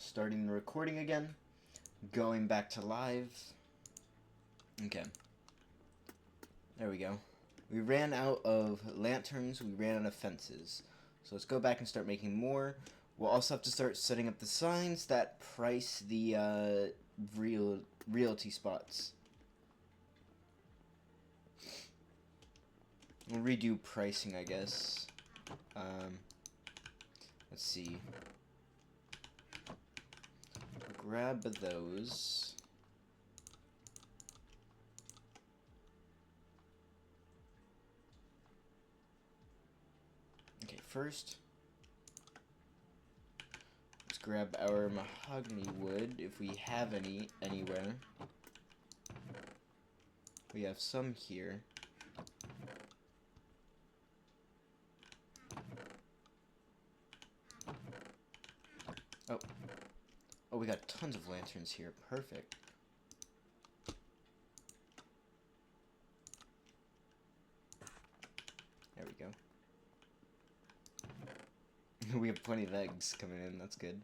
Starting the recording again. Going back to live. Okay. There we go. We ran out of lanterns, we ran out of fences. So let's go back and start making more. We'll also have to start setting up the signs that price the realty spots. We'll redo pricing, I guess. Let's see. Grab those. Okay, first, let's grab our mahogany wood, if we have any anywhere. We have some here. Oh, we got tons of lanterns here. Perfect. There we go. We have plenty of eggs coming in. That's good.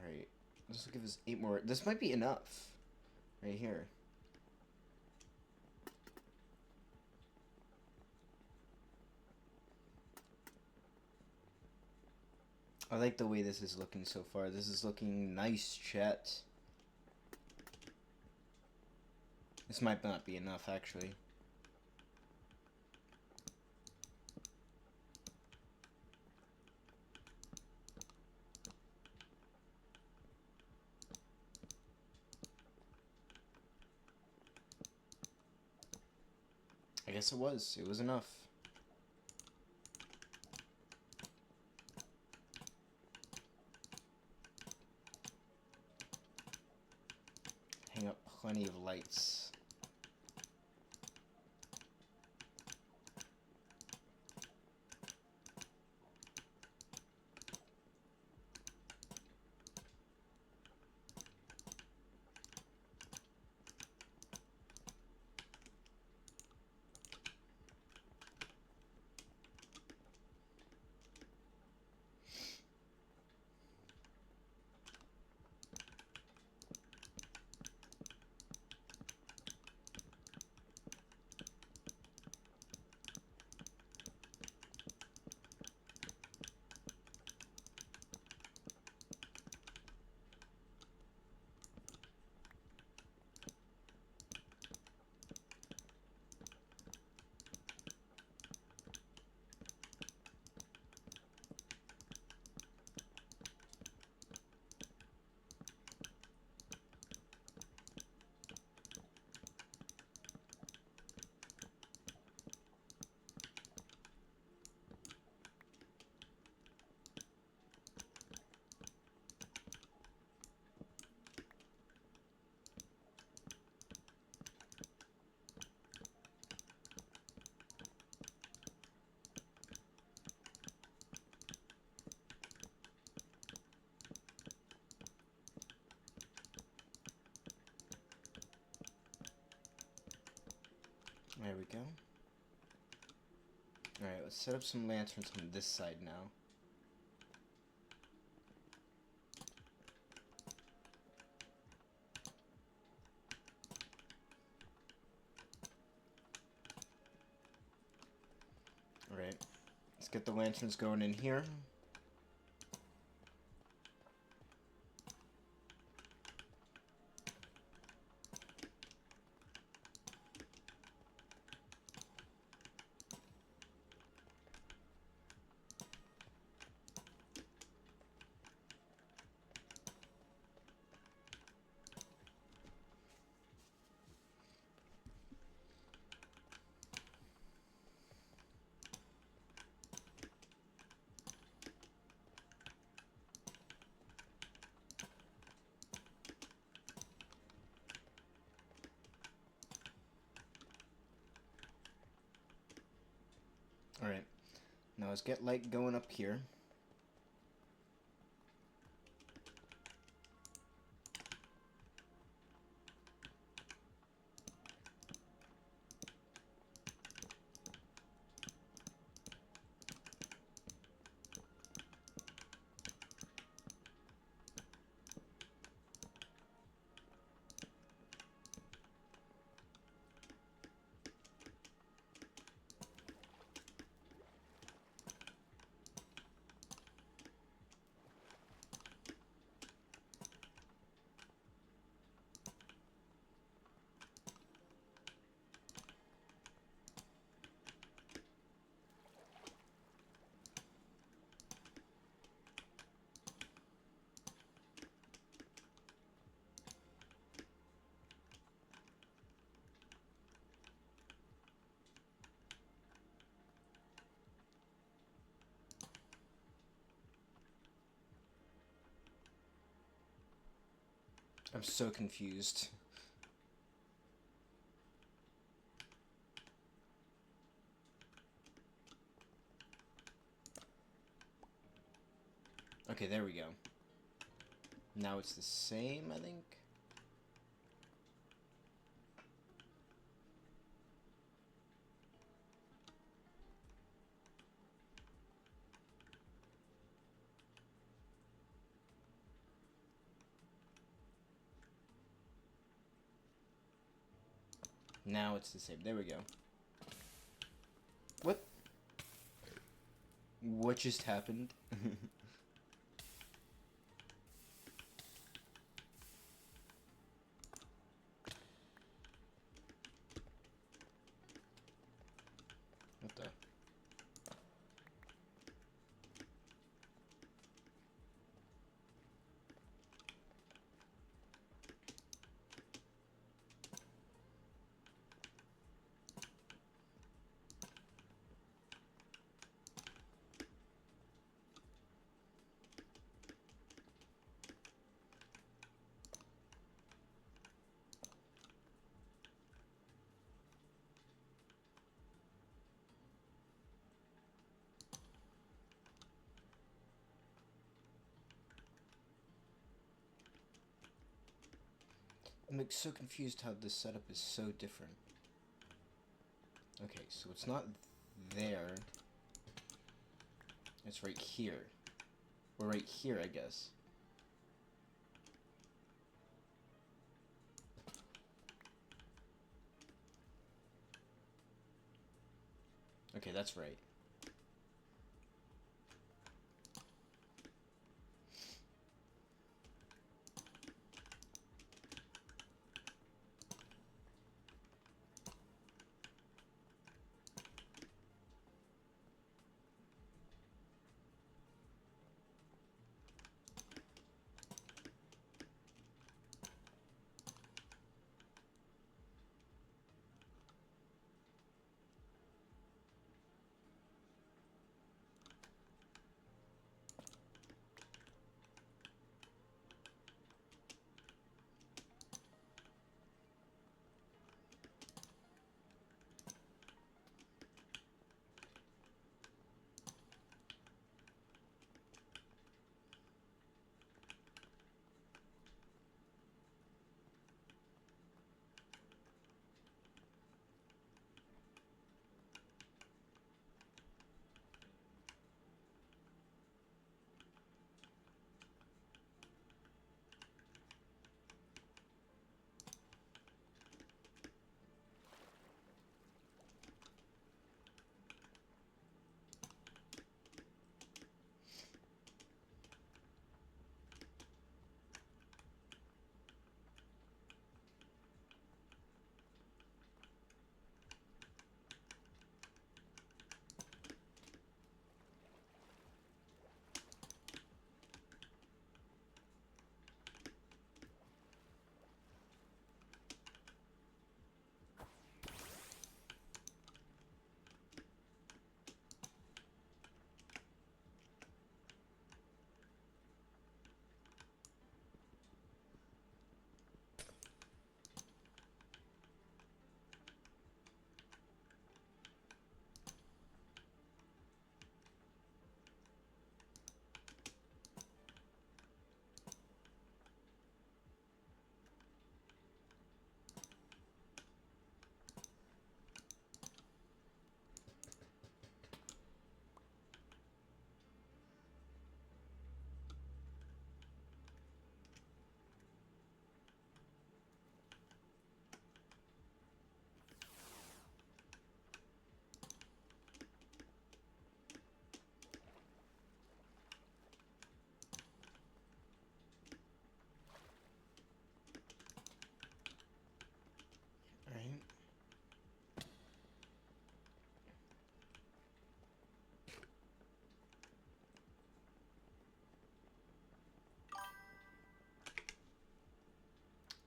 Alright, this will give us 8 more. This might be enough. Right here. I like the way this is looking so far. This is looking nice, chat. This might not be enough, actually. I guess it was. It was enough. Hang up plenty of lights. There we go. Alright, let's set up some lanterns on this side now. Alright, let's get the lanterns going in here. Alright. Now let's get light going up here. I'm so confused. Okay, there we go. Now it's the same, I think. Now it's the same. There we go. What? What just happened? What the? I'm like so confused how this setup is so different. Okay, so it's not there. It's right here. Or right here, I guess. Okay, that's right.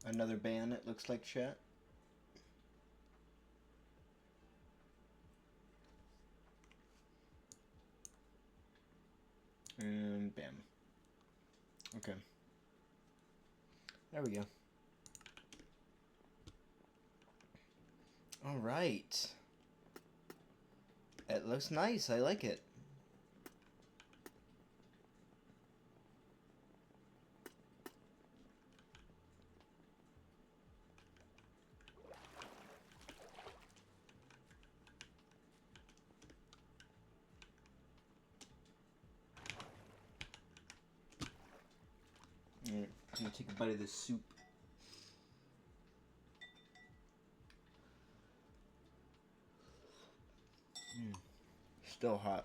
Another ban, it looks like, chat. And bam. Okay. There we go. Alright. It looks nice. I like it. Alright, I'm gonna take a bite of this soup. Still hot.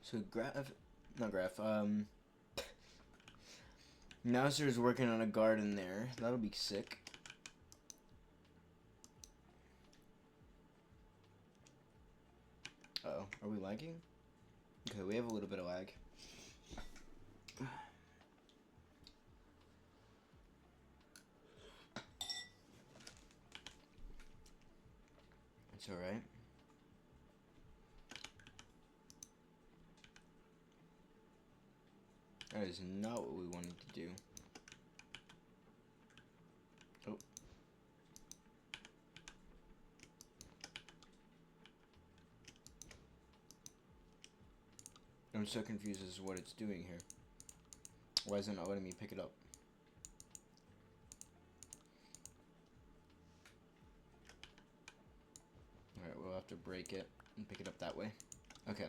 So Mouser's working on a garden there. That'll be sick. Uh-oh, are we lagging? Okay, we have a little bit of lag. It's alright. That is not what we wanted to do. Oh. I'm so confused as to what it's doing here. Why is it not letting me pick it up? Alright, we'll have to break it and pick it up that way. Okay.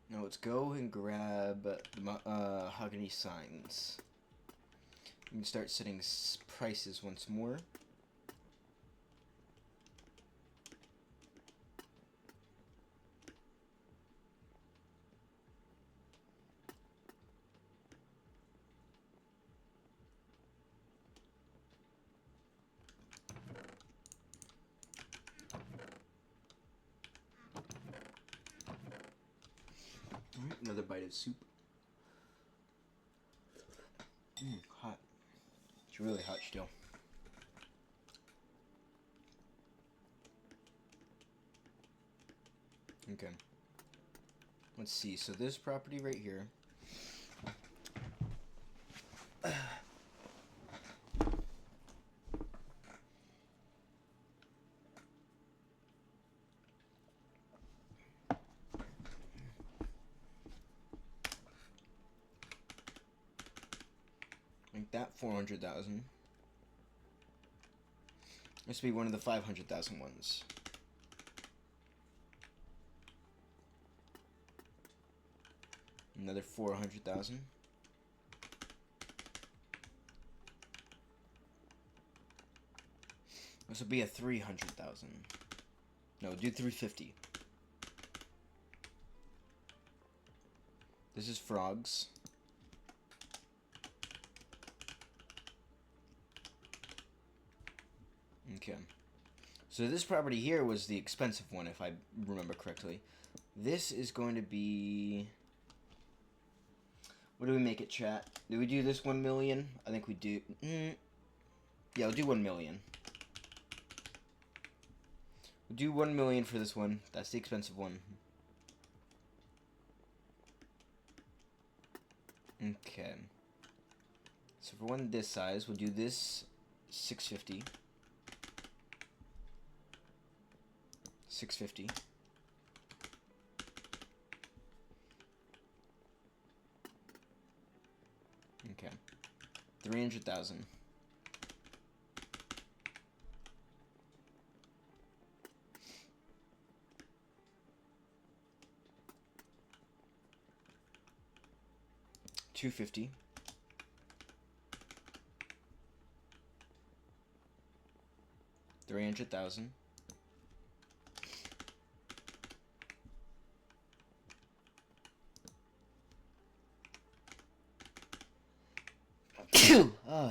Now let's go and grab the mahogany signs. We can start setting prices once more. Another bite of soup. Hot. It's really hot still. Okay. Let's see. So this property right here. Like that 400,000. This will be one of the 500,000 ones. Another 400,000. This will be a 300,000. No, do 350. This is frogs. Okay. So this property here was the expensive one, if I remember correctly. This is going to be... What do we make it, chat? Do we do this 1 million? I think we do. Yeah, we'll do 1 million. We'll do 1 million for this one. That's the expensive one. Okay. So for one this size, we'll do this 650. 650. Okay. 300,000. $250. $300,000.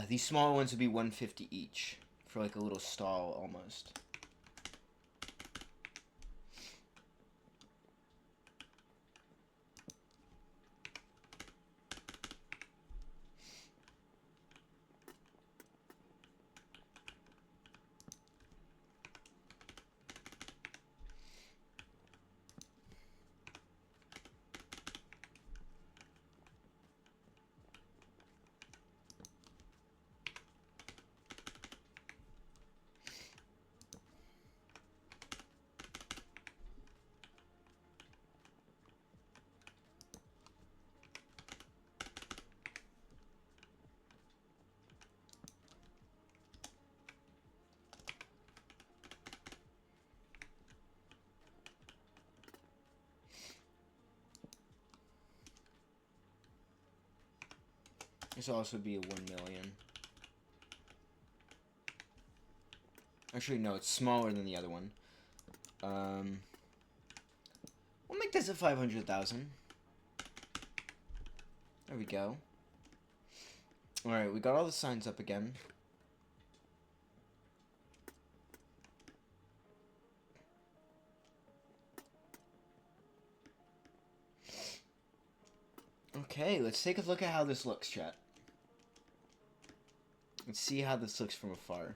These small ones would be $150 each for like a little stall almost. This will also be a 1 million. Actually, no, it's smaller than the other one. We'll make this a 500,000. There we go. Alright, we got all the signs up again. Okay, let's take a look at how this looks, chat. Let's see how this looks from afar.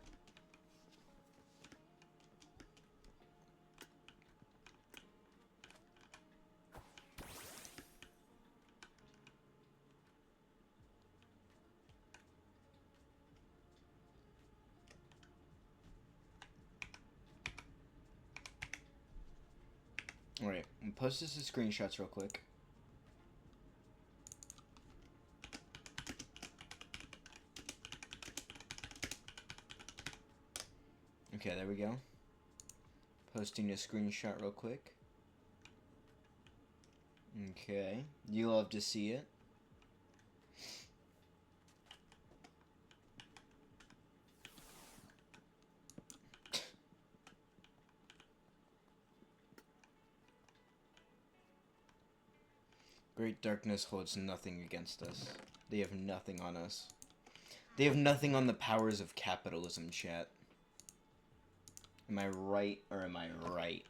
Alright, I'm gonna post this as screenshots real quick. Okay, there we go. Posting a screenshot real quick. Okay, you love to see it. Great darkness holds nothing against us. They have nothing on us. They have nothing on the powers of capitalism, chat. Am I right or am I right?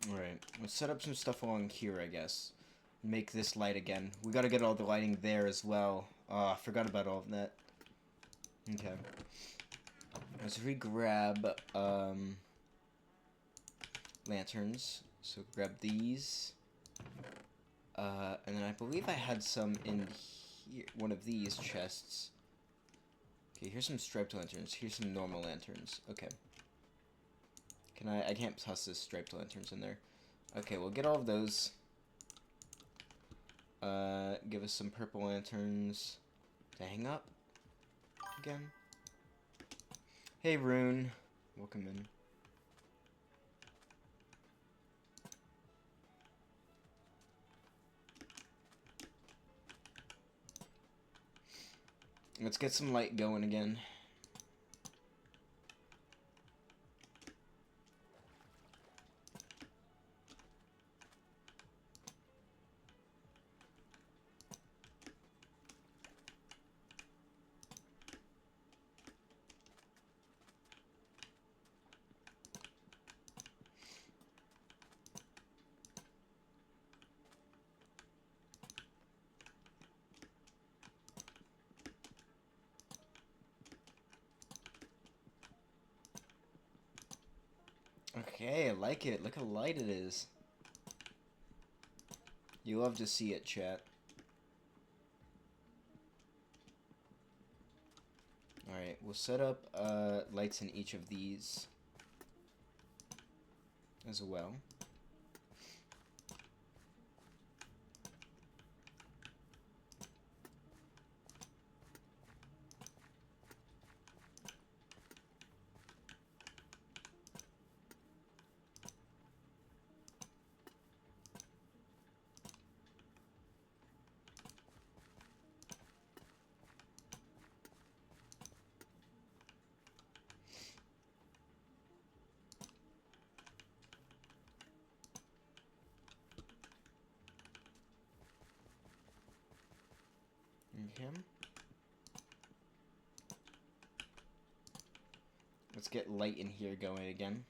Alright, let's set up some stuff along here, I guess. Make this light again. We gotta get all the lighting there as well. Oh, I forgot about all of that. Okay. Let's re-grab, lanterns. So grab these. And then I believe I had some in here, one of these chests. Okay, here's some striped lanterns. Here's some normal lanterns. Okay. I can't toss this striped lanterns in there. Okay, we'll get all of those. Give us some purple lanterns to hang up again. Hey, Rune. Welcome in. Let's get some light going again. Okay, I like it. Look how light it is. You love to see it, chat. Alright, we'll set up lights in each of these as well. Him. Let's get light in here going again.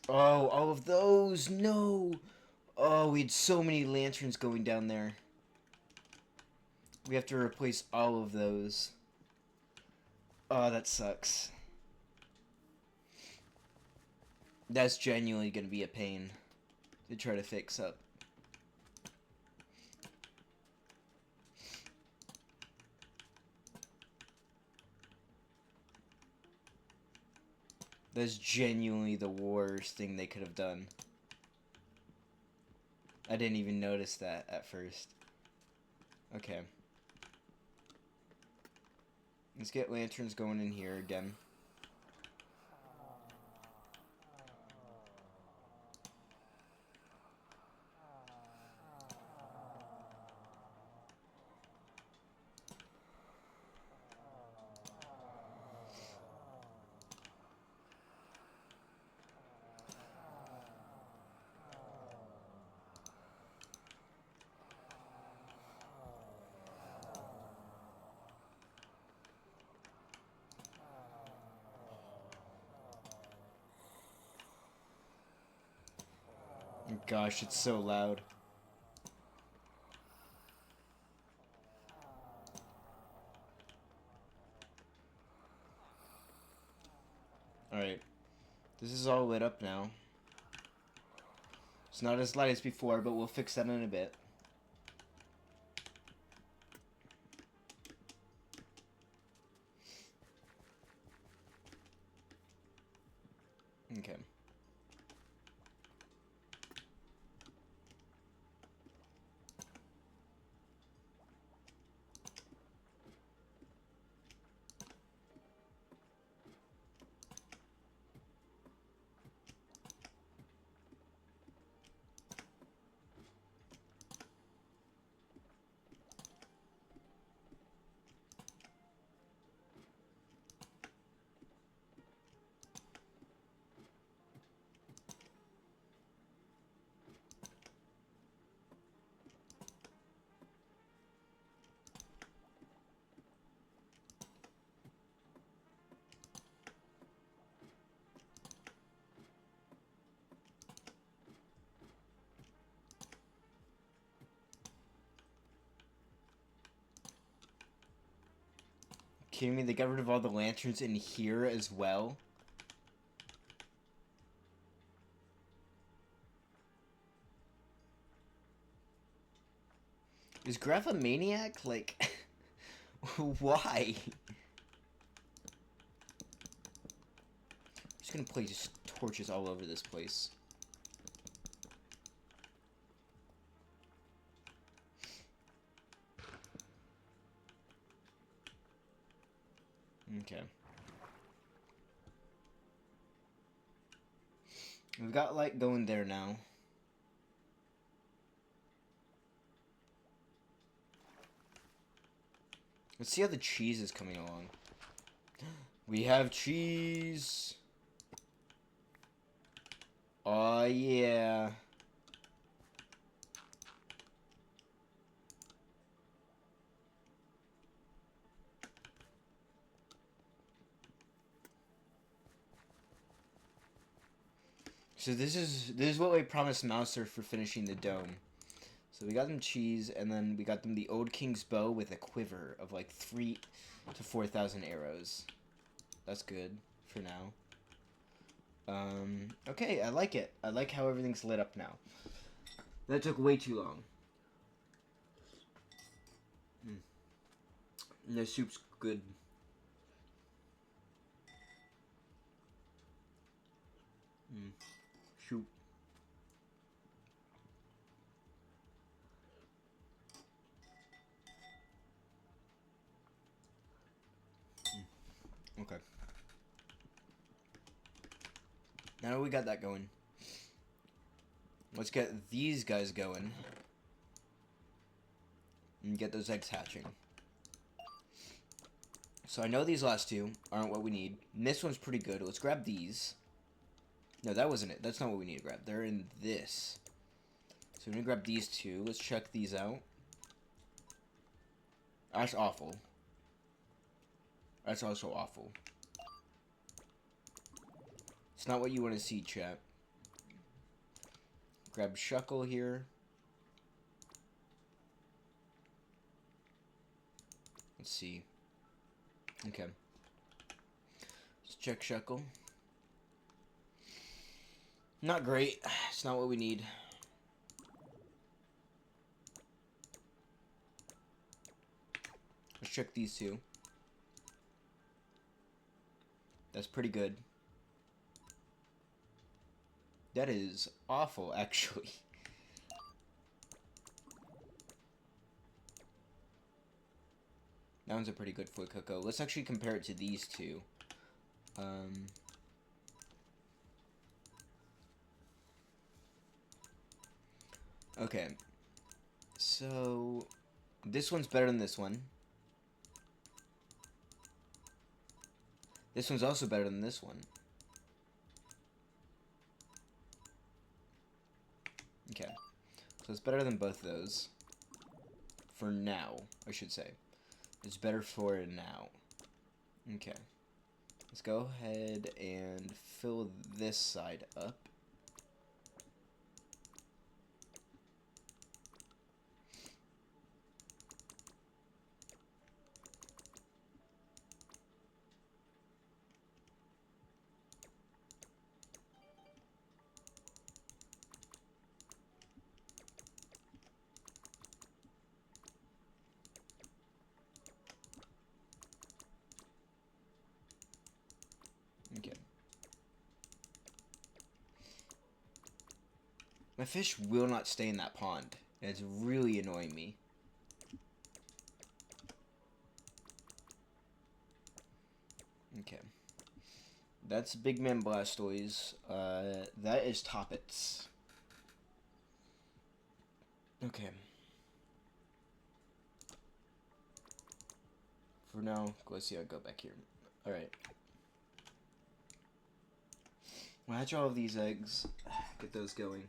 Oh, all of those! No! Oh, we had so many lanterns going down there. We have to replace all of those. Oh, that sucks. That's genuinely gonna be a pain to try to fix up. That's genuinely the worst thing they could have done. I didn't even notice that at first. Okay. Let's get lanterns going in here again. Gosh, it's so loud. Alright. This is all lit up now. It's not as light as before, but we'll fix that in a bit. Okay. Kidding me? They got rid of all the lanterns in here as well. Is Graph a maniac? Like, why? I'm just gonna place torches all over this place. Okay. We've got light going there now. Let's see how the cheese is coming along. We have cheese. Oh yeah. So this is what we promised Mouser for finishing the dome. So we got them cheese, and then we got them the Old King's bow with a quiver of like 3,000 to 4,000 arrows. That's good for now. Okay, I like it. I like how everything's lit up now. That took way too long. And the soup's good. Soup. Okay. Now we got that going. Let's get these guys going. And get those eggs hatching. So I know these last two aren't what we need. And this one's pretty good. Let's grab these. No, that wasn't it. That's not what we need to grab. They're in this. So we're gonna grab these two. Let's check these out. That's awful. That's also awful. It's not what you want to see, chat. Grab Shuckle here. Let's see. Okay. Let's check Shuckle. Not great. It's not what we need. Let's check these two. That's pretty good. That is awful, actually. That one's a pretty good foot cocoa. Let's actually compare it to these two. Okay. So, this one's better than this one. This one's also better than this one. Okay. So it's better than both those. For now, I should say. It's better for now. Okay. Let's go ahead and fill this side up. Okay. My fish will not stay in that pond. It's really annoying me. Okay. That's Big Man Blastoise. That is Toppets. Okay. For now, let's see. I'll go back here. Alright. When I hatch all of these eggs, get those going.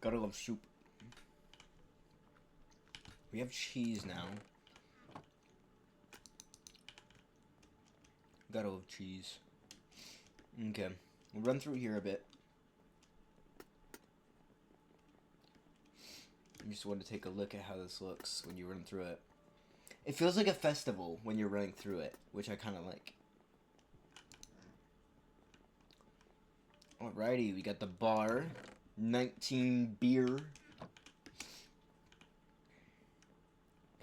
Gotta love soup. We have cheese now. Gotta love cheese. Okay. We'll run through here a bit. I just want to take a look at how this looks when you run through it. It feels like a festival when you're running through it, which I kind of like. Alrighty, we got the bar. 19 beer.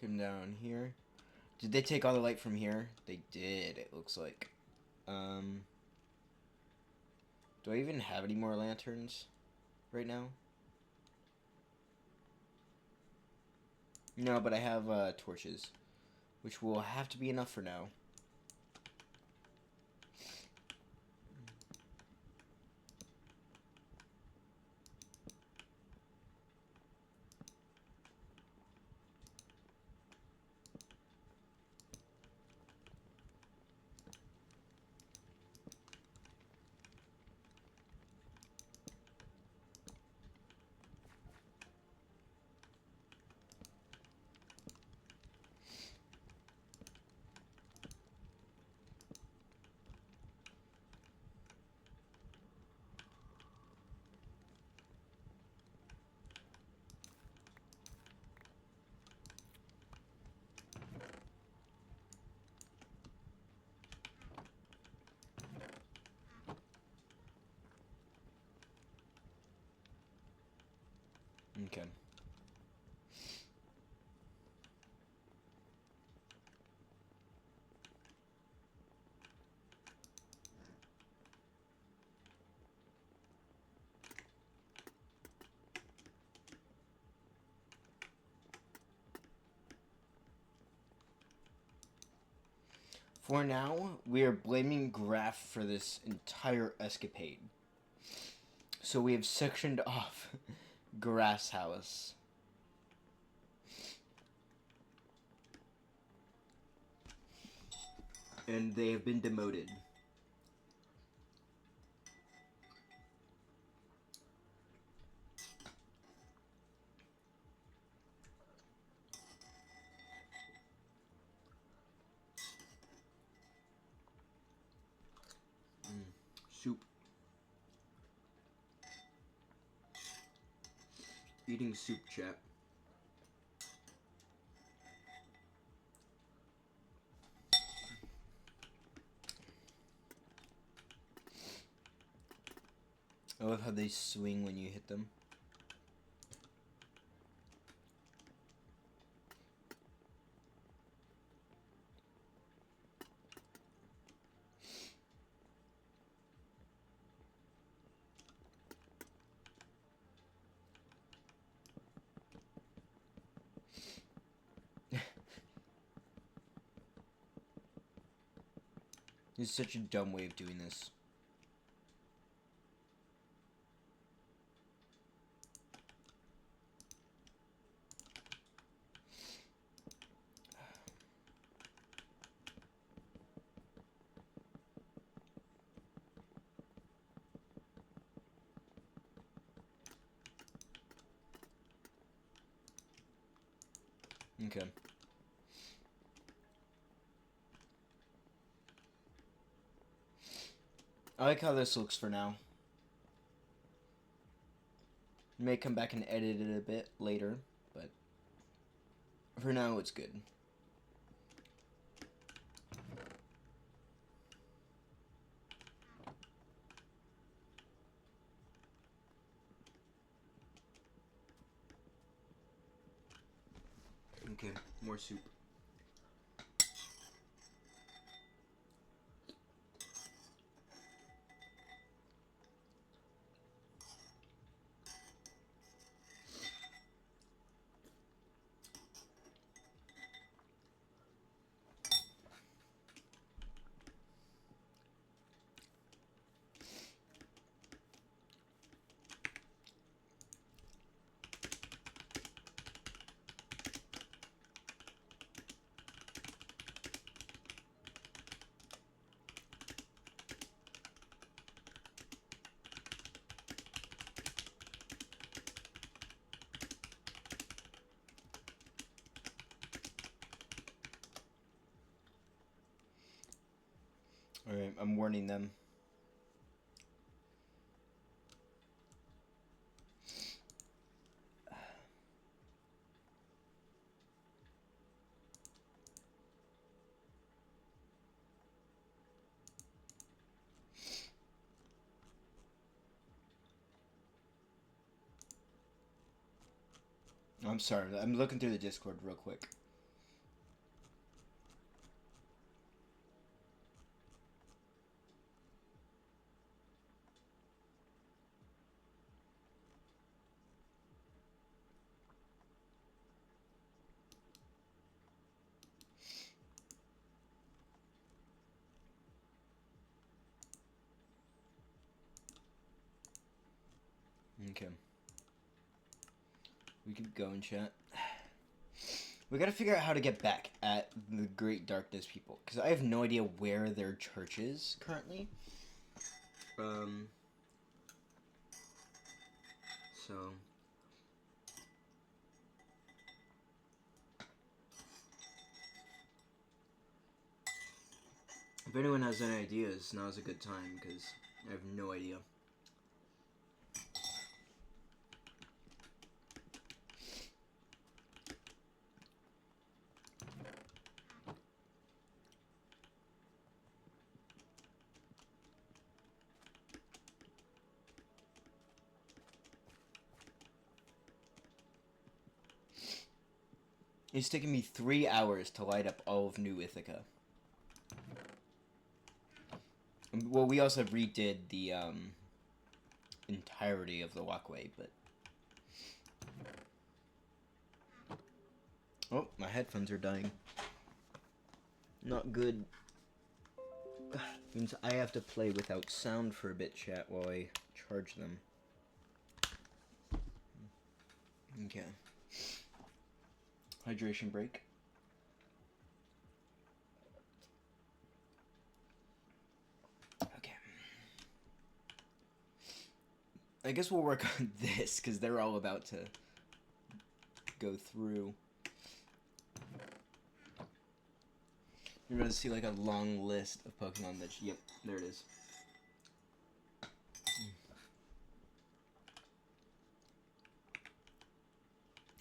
Come down here. Did they take all the light from here? They did, it looks like. Do I even have any more lanterns right now? No, but I have torches, which will have to be enough for now. Okay. For now, we are blaming Graph for this entire escapade. So we have sectioned off Grass House. And they have been demoted. Soup. Eating soup, chat. I love how they swing when you hit them. This is such a dumb way of doing this. Okay. I like how this looks for now. May come back and edit it a bit later, but for now it's good. Okay, more soup. Alright, I'm warning them. I'm sorry, I'm looking through the Discord real quick. Okay. We keep going, chat. We gotta figure out how to get back at the Great Darkness people, because I have no idea where their church is currently. So... if anyone has any ideas, now's a good time, because I have no idea. It's taken me 3 hours to light up all of New Ithaca. Well, we also redid the entirety of the walkway, but... oh, my headphones are dying. Not good. Means I have to play without sound for a bit, chat, while I charge them. Okay. Hydration break. Okay. I guess we'll work on this, because they're all about to go through. You're going to see like a long list of Pokemon that... yep, there it is.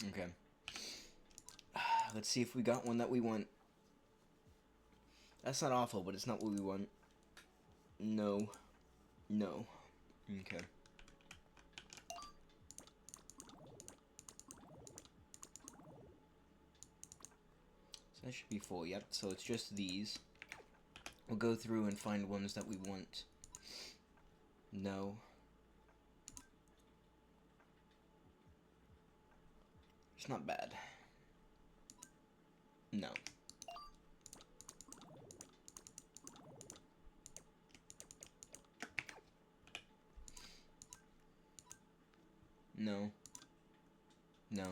Okay. Let's see if we got one that we want. That's not awful, but it's not what we want. No. No. Okay. So that should be full, yep. So it's just these. We'll go through and find ones that we want. No. It's not bad. No. No. No.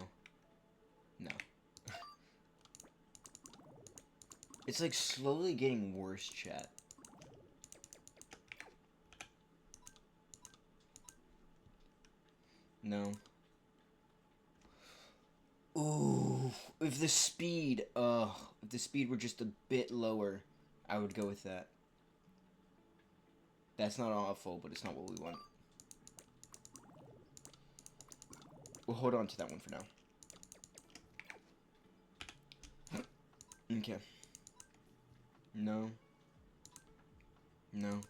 No. It's like slowly getting worse, chat. No. Ooh, if the speed were just a bit lower, I would go with that. That's not awful, but it's not what we want. We'll hold on to that one for now. Okay. No. No.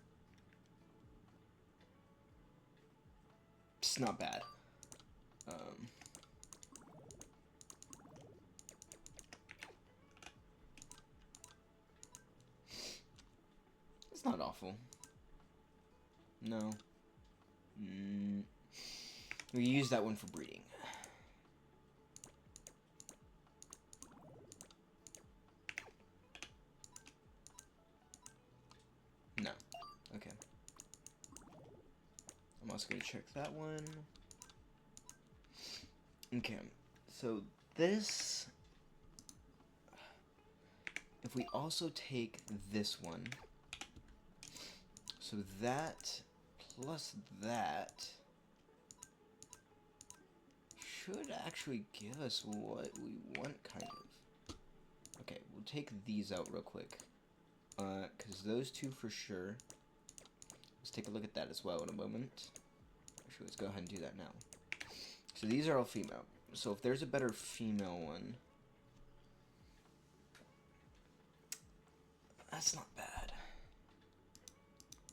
It's not bad. It's not awful. No. We use that one for breeding. No. Okay. I'm also going to check that one. Okay. So this... If we also take this one... So that plus that should actually give us what we want, kind of. Okay, we'll take these out real quick. Because those two for sure. Let's take a look at that as well in a moment. Actually, let's go ahead and do that now. So these are all female. So if there's a better female one... That's not bad.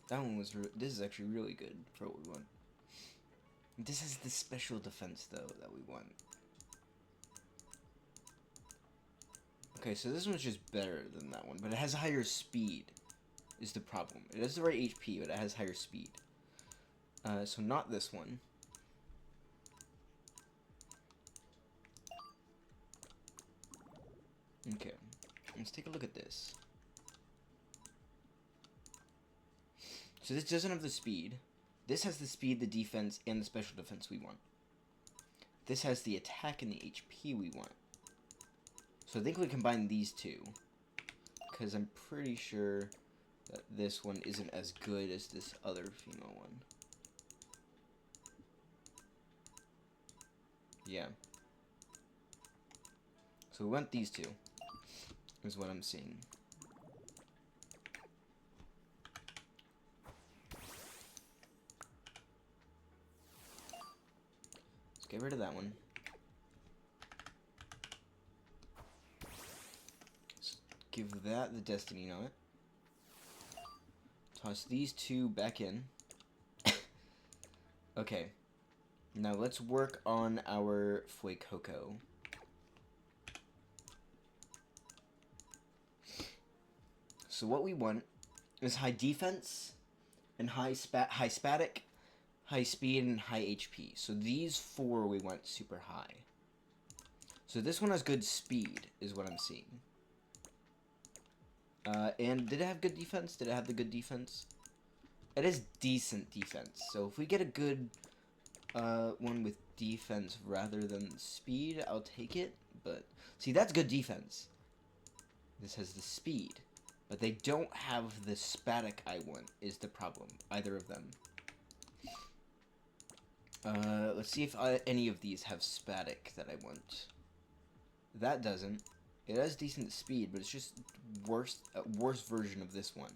That one was... This is actually really good for what we want. This is the special defense, though, that we want. Okay, so this one's just better than that one, but it has higher speed, is the problem. It has the right HP, but it has higher speed. So not this one. Okay, let's take a look at this. So this doesn't have the speed. This has the speed, the defense, and the special defense we want. This has the attack and the HP we want. So I think we combine these two. Because I'm pretty sure that this one isn't as good as this other female one. Yeah. So we want these two. Is what I'm seeing. Let's get rid of that one. Let's give that the destiny on it. Toss these two back in. Okay. Now let's work on our Fuecoco. So what we want is high defense and high static, high speed, and high HP. So these four we want super high. So this one has good speed, is what I'm seeing. And did it have good defense? Did it have the good defense? It is decent defense. So if we get a good one with defense rather than speed, I'll take it. But see, that's good defense. This has the speed. But they don't have the static I want, is the problem. Either of them. Let's see if any of these have static that I want. That doesn't. It has decent speed, but it's just worse, a worse version of this one,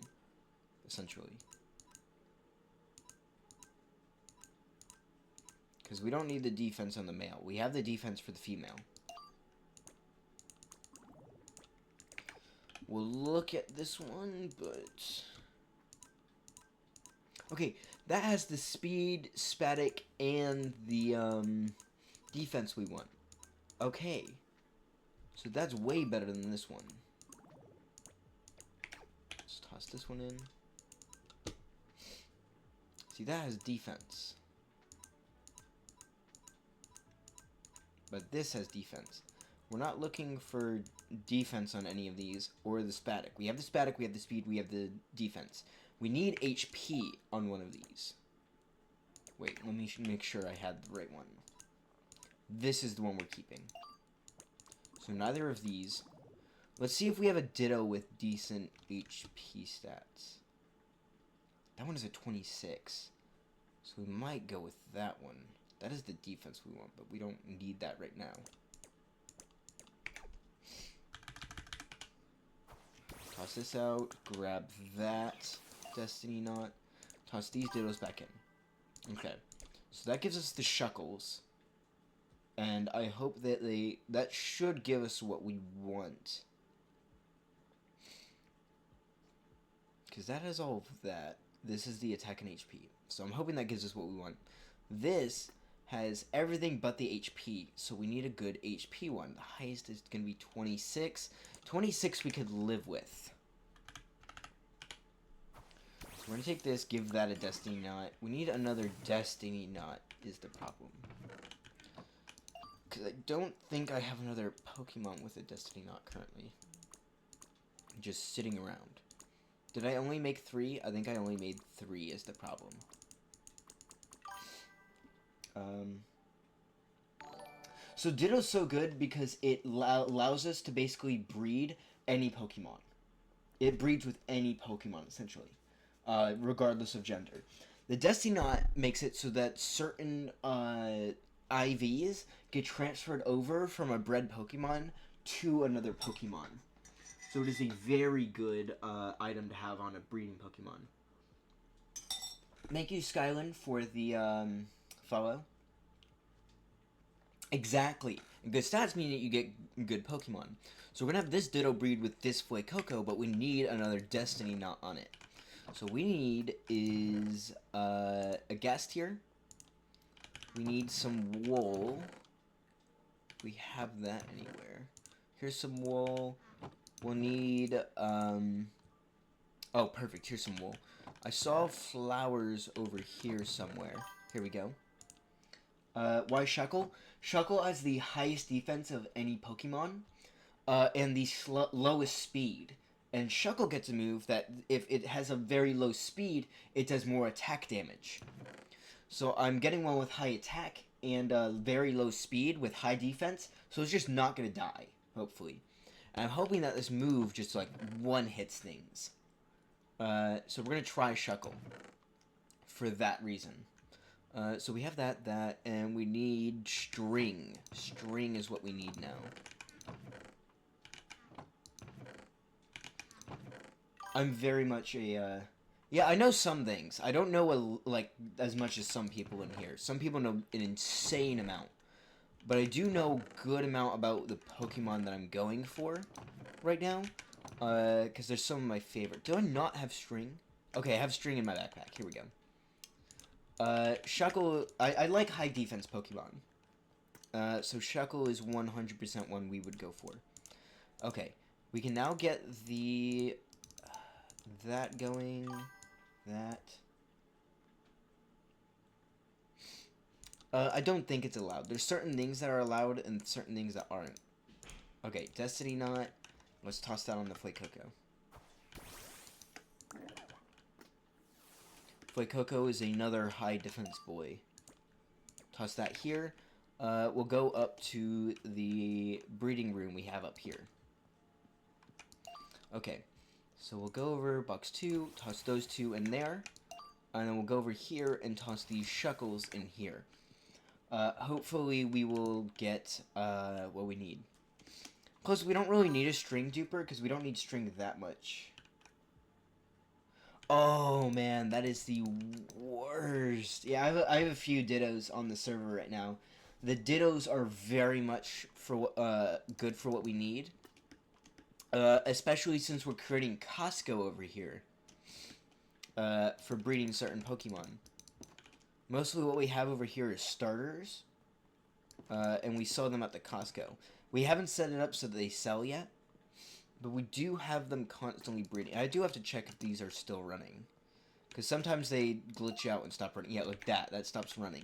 essentially. Because we don't need the defense on the male. We have the defense for the female. We'll look at this one, but... Okay, that has the speed, static, and the defense we want. Okay. So that's way better than this one. Let's toss this one in. See, that has defense. But this has defense. We're not looking for defense on any of these, or the static. We have the static, we have the speed, we have the defense. We need HP on one of these. Wait, let me make sure I had the right one. This is the one we're keeping. So neither of these. Let's see if we have a Ditto with decent HP stats. That one is a 26. So we might go with that one. That is the defense we want, but we don't need that right now. Toss this out. Grab that Destiny Knot. Toss these Dittos back in. Okay. So that gives us the Shuckles. And I hope that that should give us what we want. Because that has all of that. This is the attack and HP. So I'm hoping that gives us what we want. This has everything but the HP. So we need a good HP one. The highest is going to be 26. 26 we could live with. So we're going to take this, give that a Destiny Knot. We need another Destiny Knot is the problem. Because I don't think I have another Pokemon with a Destiny Knot currently. Just sitting around. Did I only make 3? I think I only made 3 is the problem. So Ditto's so good because it allows us to basically breed any Pokemon. It breeds with any Pokemon, essentially. Regardless of gender. The Destiny Knot makes it so that certain IVs get transferred over from a bred Pokemon to another Pokemon. So it is a very good item to have on a breeding Pokemon. Thank you, Skyland, for the follow. Exactly. Good stats mean that you get good Pokemon. So we're going to have this Ditto breed with this Fuecoco, but we need another Destiny Knot on it. So we need is a Ghast here. We need some wool. We have that anywhere. Here's some wool. We'll need, oh, perfect. Here's some wool. I saw flowers over here somewhere. Here we go. Why Shuckle? Shuckle has the highest defense of any Pokemon, and the lowest speed. And Shuckle gets a move that, if it has a very low speed, it does more attack damage. So I'm getting one with high attack and very low speed with high defense, so it's just not going to die, hopefully. And I'm hoping that this move just, like, one-hits things. So we're going to try Shuckle for that reason. So we have that, and we need string. String is what we need now. I'm very much a, yeah, I know some things. I don't know, like, as much as some people in here. Some people know an insane amount. But I do know a good amount about the Pokemon that I'm going for right now. Because there's some of my favorite. Do I not have string? Okay, I have string in my backpack. Here we go. Shuckle, I like high defense Pokemon. So Shuckle is 100% one we would go for. Okay, we can now get the, that going, that. I don't think it's allowed. There's certain things that are allowed and certain things that aren't. Okay, Destiny Knot. Let's toss that on the Fuecoco. Fuecoco is another high defense boy. Toss that here. We'll go up to the breeding room we have up here. Okay, so we'll go over box 2, toss those 2 in there, and then we'll go over here and toss these Shuckles in here. Hopefully we will get what we need. Plus, we don't really need a string duper because we don't need string that much. Oh man, that is the worst. Yeah, I have a few Dittos on the server right now. The Dittos are very much for good for what we need. Especially since we're creating Costco over here. For breeding certain Pokemon. Mostly what we have over here is starters. And we sell them at the Costco. We haven't set it up so that they sell yet. But we do have them constantly breeding. I do have to check if these are still running. Because sometimes they glitch out and stop running. Yeah, like that. That stops running.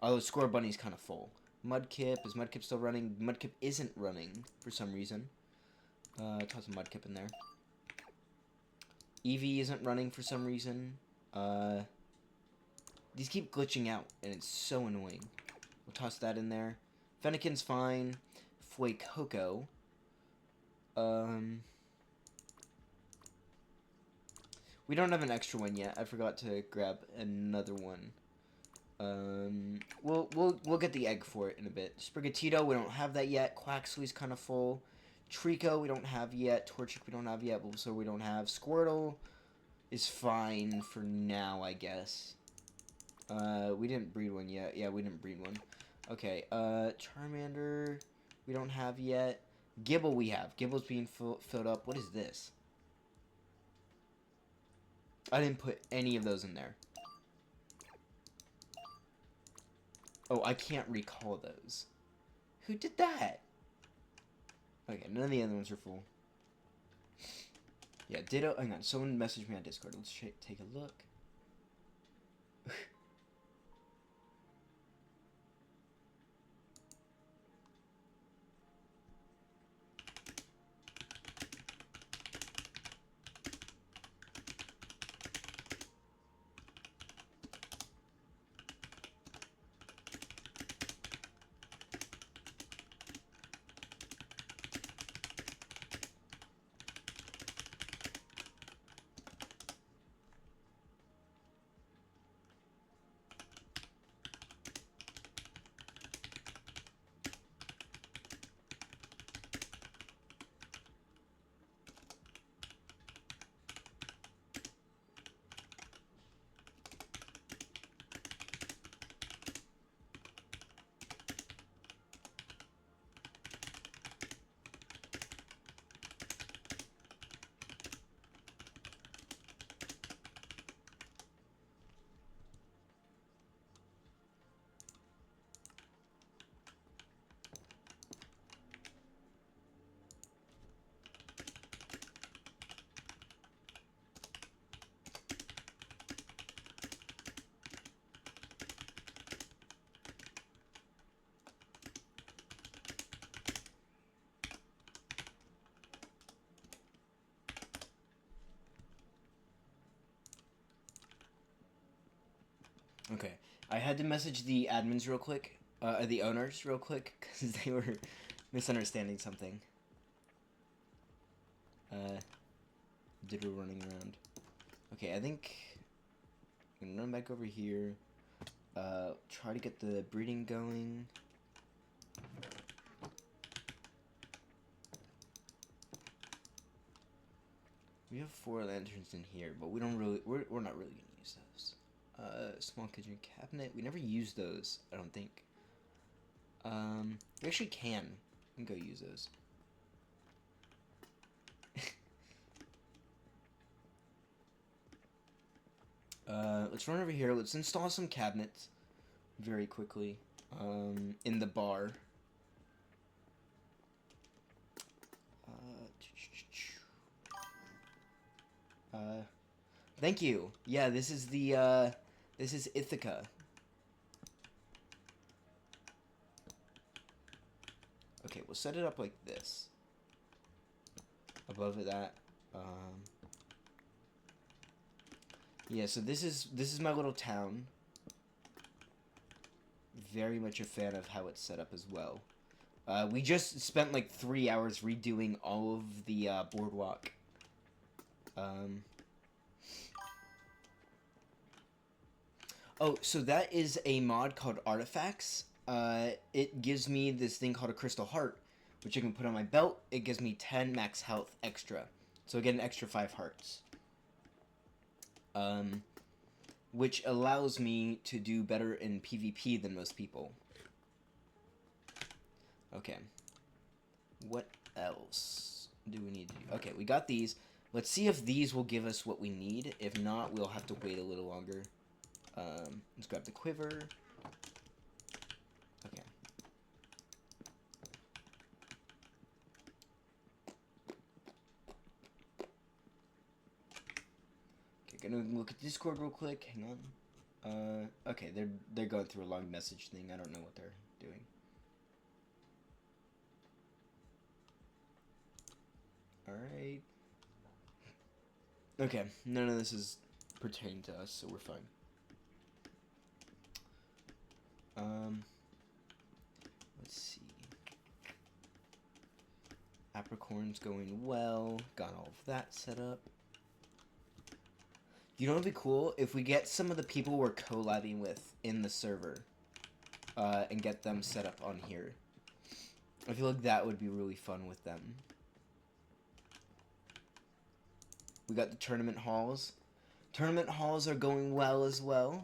Although Score Bunny's kind of full. Mudkip. Is Mudkip still running? Mudkip isn't running for some reason. Toss a Mudkip in there. Eevee isn't running for some reason. These keep glitching out, and it's so annoying. We'll toss that in there. Fennekin's fine. Foy Coco. We don't have an extra one yet. I forgot to grab another one. We'll get the egg for it in a bit. Sprigatito, we don't have that yet. Quaxley's kind of full. Trico, we don't have yet. Torchic, we don't have yet. Bulbasaur, we don't have. Squirtle is fine for now, I guess. We didn't breed one yet. Yeah, we didn't breed one. Okay, Charmander, we don't have yet. Gibble we have. Gibble's being filled up. What is this? I didn't put any of those in there. Oh, I can't recall those. Who did that? Okay, none of the other ones are full. Yeah, Ditto. Hang on, someone messaged me on Discord. Let's take a look. Okay, I had to message the admins real quick, the owners real quick, because they were misunderstanding something. Ditto running around. Okay, I think I'm gonna run back over here, try to get the breeding going. We have 4 lanterns in here, but we don't really, we're not really gonna use those. Small kitchen cabinet. We never use those, I don't think. We actually can. We can go use those. Let's run over here. Let's install some cabinets very quickly. In the bar. Thank you. Yeah, this is the, this is Ithaca. Okay, we'll set it up like this. Above that, yeah, so this is my little town. Very much a fan of how it's set up as well. We just spent like 3 hours redoing all of the boardwalk. Oh, so that is a mod called Artifacts. It gives me this thing called a Crystal Heart, which I can put on my belt. It gives me 10 max health extra. So I get an extra 5 hearts. Which allows me to do better in PvP than most people. Okay. What else do we need to do? Okay, we got these. Let's see if these will give us what we need. If not, we'll have to wait a little longer. Let's grab the quiver. Okay. Okay, gonna look at Discord real quick. Hang on. Okay, they're going through a long message thing. I don't know what they're doing. Alright. Okay, none of this is pertaining to us, so we're fine. Let's see. Apricorn's going well. Got all of that set up. You know what would be cool? If we get some of the people we're collabing with in the server. And get them set up on here. I feel like that would be really fun with them. We got the tournament halls. Tournament halls are going well as well.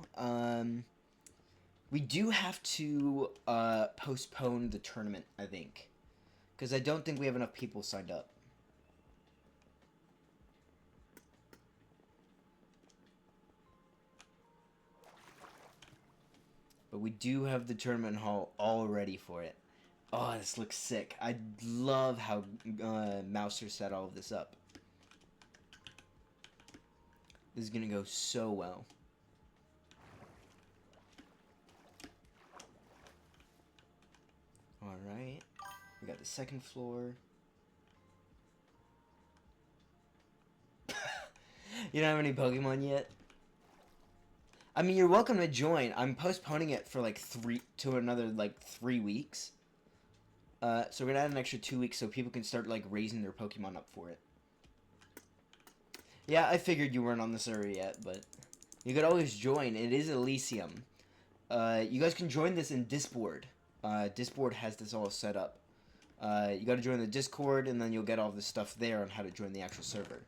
We do have to postpone the tournament, I think. Because I don't think we have enough people signed up. But we do have the tournament hall all ready for it. Oh, this looks sick. I love how Mouser set all of this up. This is going to go so well. Alright. We got the second floor. You don't have any Pokemon yet? I mean, you're welcome to join. I'm postponing it for like 3 weeks. So we're gonna add an extra 2 weeks so people can start like raising their Pokemon up for it. Yeah, I figured you weren't on the server yet, but you could always join. It is Elysium. You guys can join this in Discord. Discord has this all set up. You gotta join the Discord, and then you'll get all the stuff there on how to join the actual server.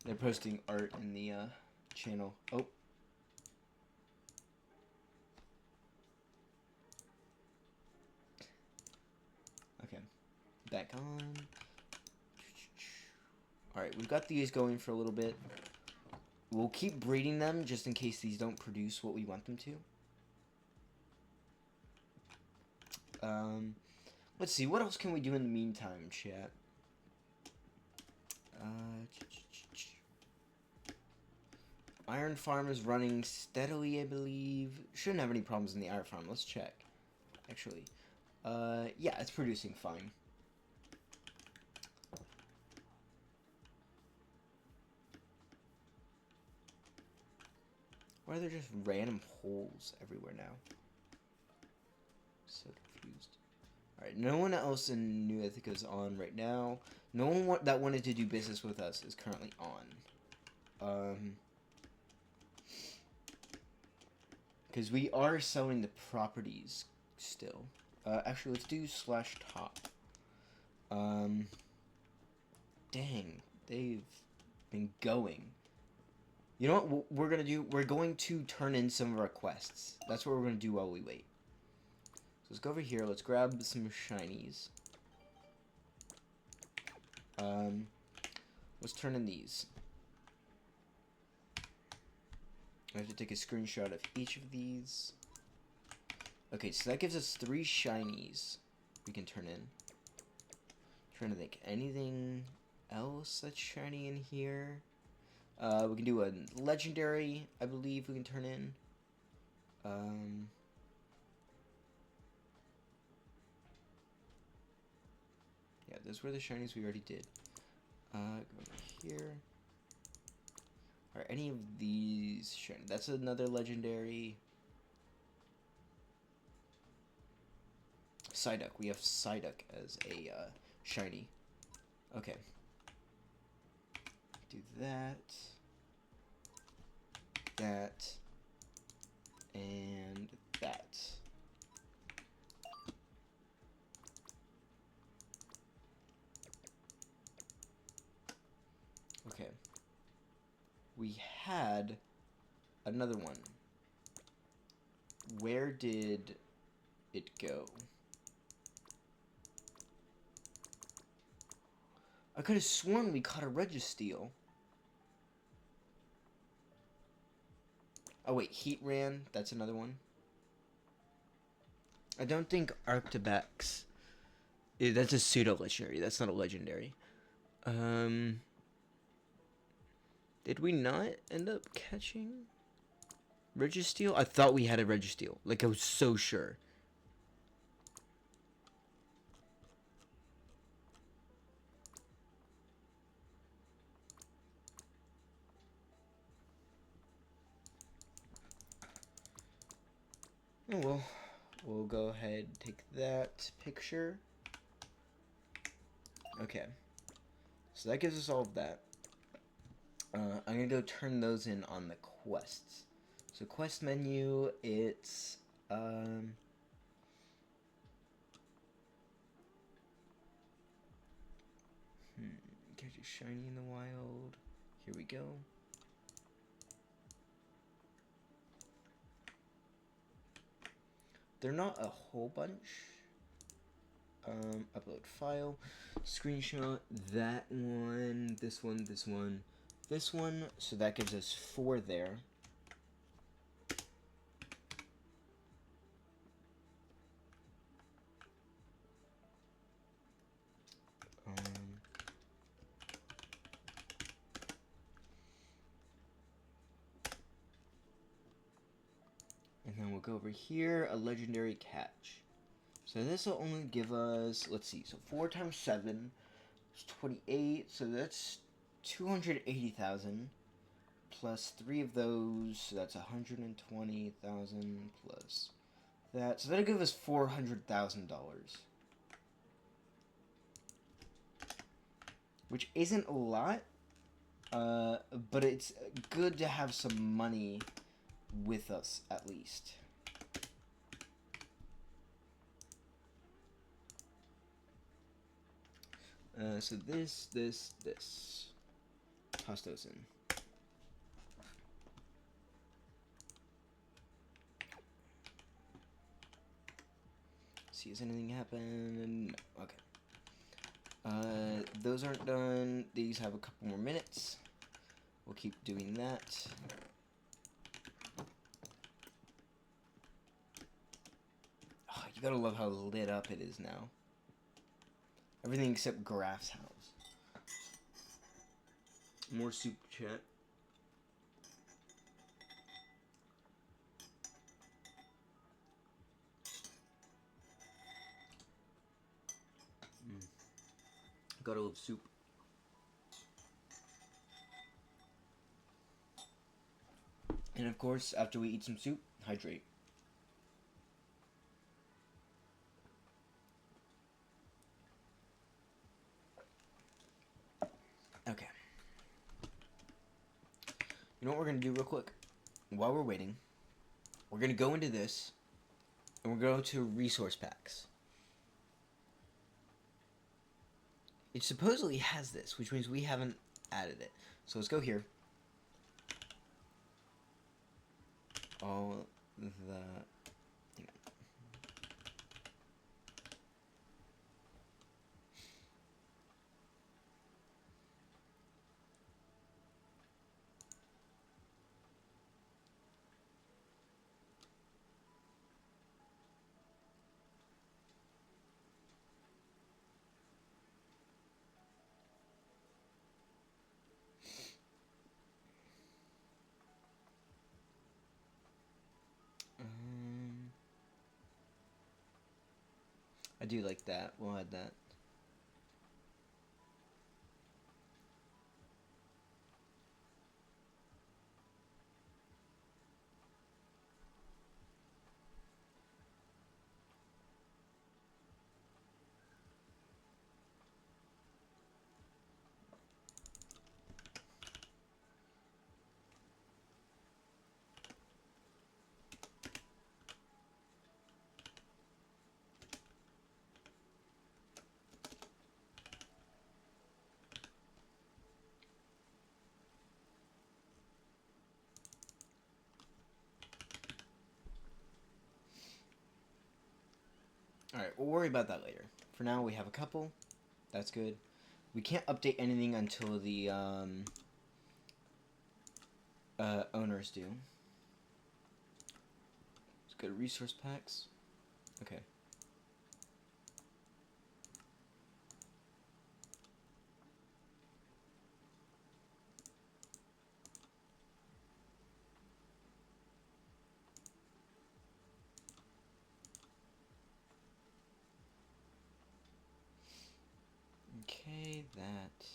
They're posting art in the channel. Oh. Okay. Back on. Alright, we've got these going for a little bit. We'll keep breeding them just in case these don't produce what we want them to. Let's see, what else can we do in the meantime, chat? Iron farm is running steadily, I believe. Shouldn't have any problems in the iron farm. Let's check. Actually, yeah, it's producing fine. Why are there just random holes everywhere now? So confused. Alright, no one else in New Ithaca is on right now. No one that wanted to do business with us is currently on. Because we are selling the properties still. Actually, let's do /top. Dang, they've been going. You know what we're going to do? We're going to turn in some of our quests. That's what we're going to do while we wait. So let's go over here. Let's grab some shinies. Let's turn in these. I have to take a screenshot of each of these. Okay, so that gives us 3 shinies we can turn in. Trying to think, anything else that's shiny in here? We can do a legendary, I believe we can turn in. Yeah, those were the shinies we already did. Go over here. Are any of these shiny? That's another legendary. Psyduck. We have Psyduck as a shiny. Okay. Do that. That. And that. Okay. We had another one. Where did it go? I could have sworn we caught a Registeel. Oh wait, Heat Ran, that's another one. I don't think Arctibax. That's a pseudo legendary. That's not a legendary. Did we not end up catching? Registeel? I thought we had a Registeel. Like, I was so sure. Oh, well. We'll go ahead and take that picture. Okay. So that gives us all of that. I'm going to go turn those in on the quests. So quest menu, it's... Catch a shiny in the wild. Here we go. They're not a whole bunch. Upload file. Screenshot that one, this one, this one, this one. So that gives us 4 there. And then we'll go over here, a legendary catch. So this will only give us, let's see, so 4 times 7 is 28, so that's 280,000 plus 3 of those, so that's 120,000 plus that. So that'll give us $400,000. Which isn't a lot, but it's good to have some money with us, at least. So this. Toss those in. See, has anything happened? No. Okay. Those aren't done. These have a couple more minutes. We'll keep doing that. Oh, you gotta love how lit up it is now. Everything except Graph's house. More soup chat. Gotta love soup. And of course, after we eat some soup, hydrate. Okay. You know what we're gonna do real quick? While we're waiting, we're gonna go into this, and we're going to go to resource packs. It supposedly has this, which means we haven't added it. So let's go here. All the... I do like that. We'll add that. Alright, we'll worry about that later. For now, we have a couple. That's good. We can't update anything until the owners do. Let's go to resource packs. Okay. that.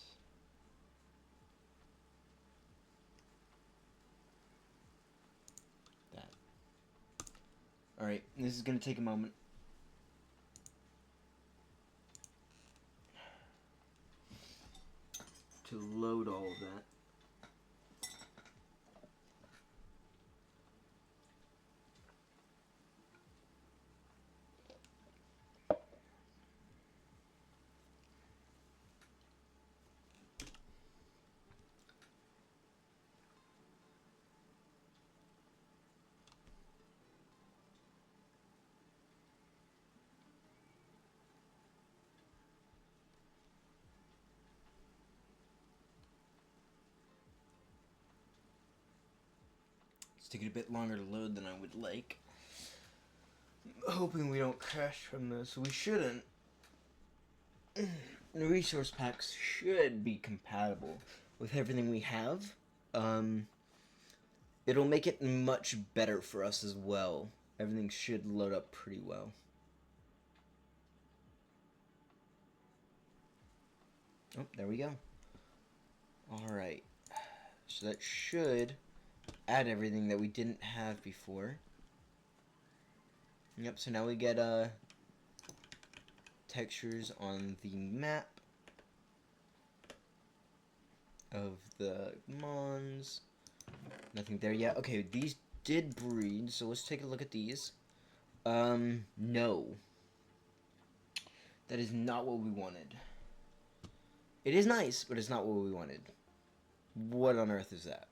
That. Alright, this is gonna take a moment. To load all of that. It's taking a bit longer to load than I would like. Hoping we don't crash from this. We shouldn't. The resource packs should be compatible with everything we have. It'll make it much better for us as well. Everything should load up pretty well. Oh, there we go. Alright. So that should add everything that we didn't have before. Yep, so now we get textures on the map of the Mons. Nothing there yet. Okay, these did breed, so let's take a look at these. No. That is not what we wanted. It is nice, but it's not what we wanted. What on earth is that?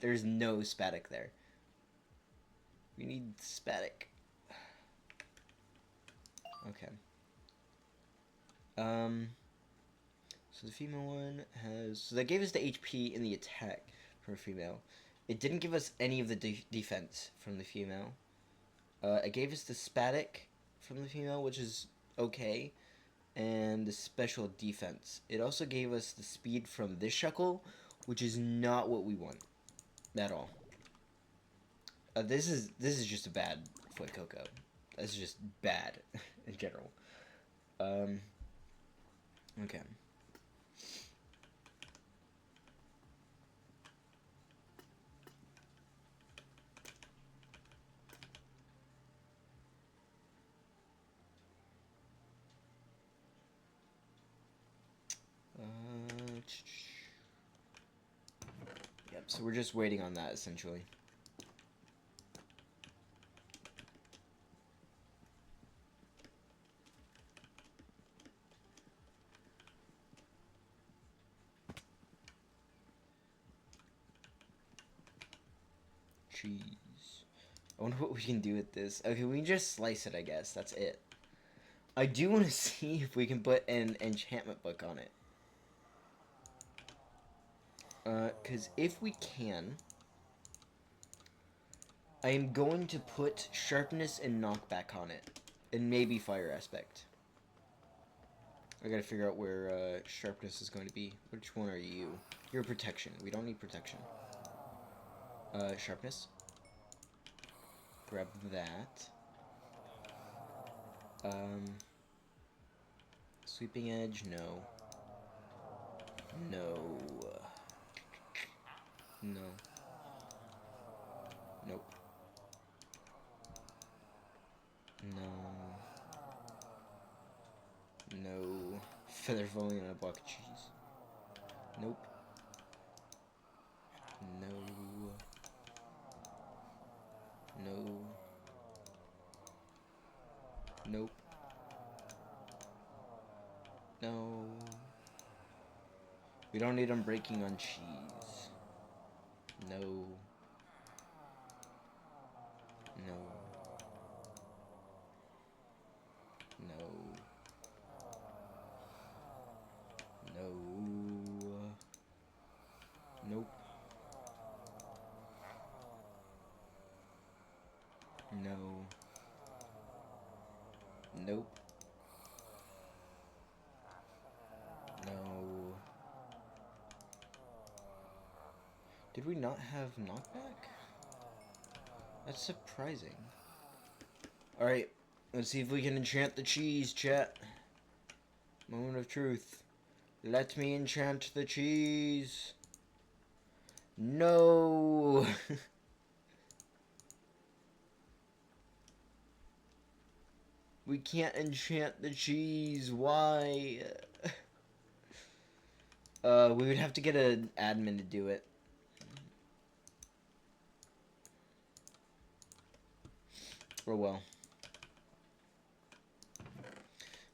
There's no spatic there. We need spatic. Okay. So the female one has... So that gave us the HP and the attack from a female. It didn't give us any of the defense from the female. It gave us the spatic from the female, which is okay. And the special defense. It also gave us the speed from this Shuckle, which is not what we want. At all. This is just a bad Foot Cocoa. This is just bad in general. Okay. Yep, so we're just waiting on that, essentially. Cheese. I wonder what we can do with this. Okay, we can just slice it, I guess. That's it. I do want to see if we can put an enchantment book on it. Because if we can, I am going to put sharpness and knockback on it. And maybe fire aspect. I gotta figure out where sharpness is going to be. Which one are you? You're protection. We don't need protection. Sharpness. Grab that. Sweeping edge, no. No. No. Nope. No. No. Feather falling on a block of cheese. Nope. No. No. Nope. No. We don't need them breaking on cheese. No. No. No. No. Nope. No. Nope. No. Did we not have knockback? That's surprising. Alright, let's see if we can enchant the cheese, chat. Moment of truth. Let me enchant the cheese. No. We can't enchant the cheese. Why? We would have to get an admin to do it. Oh well.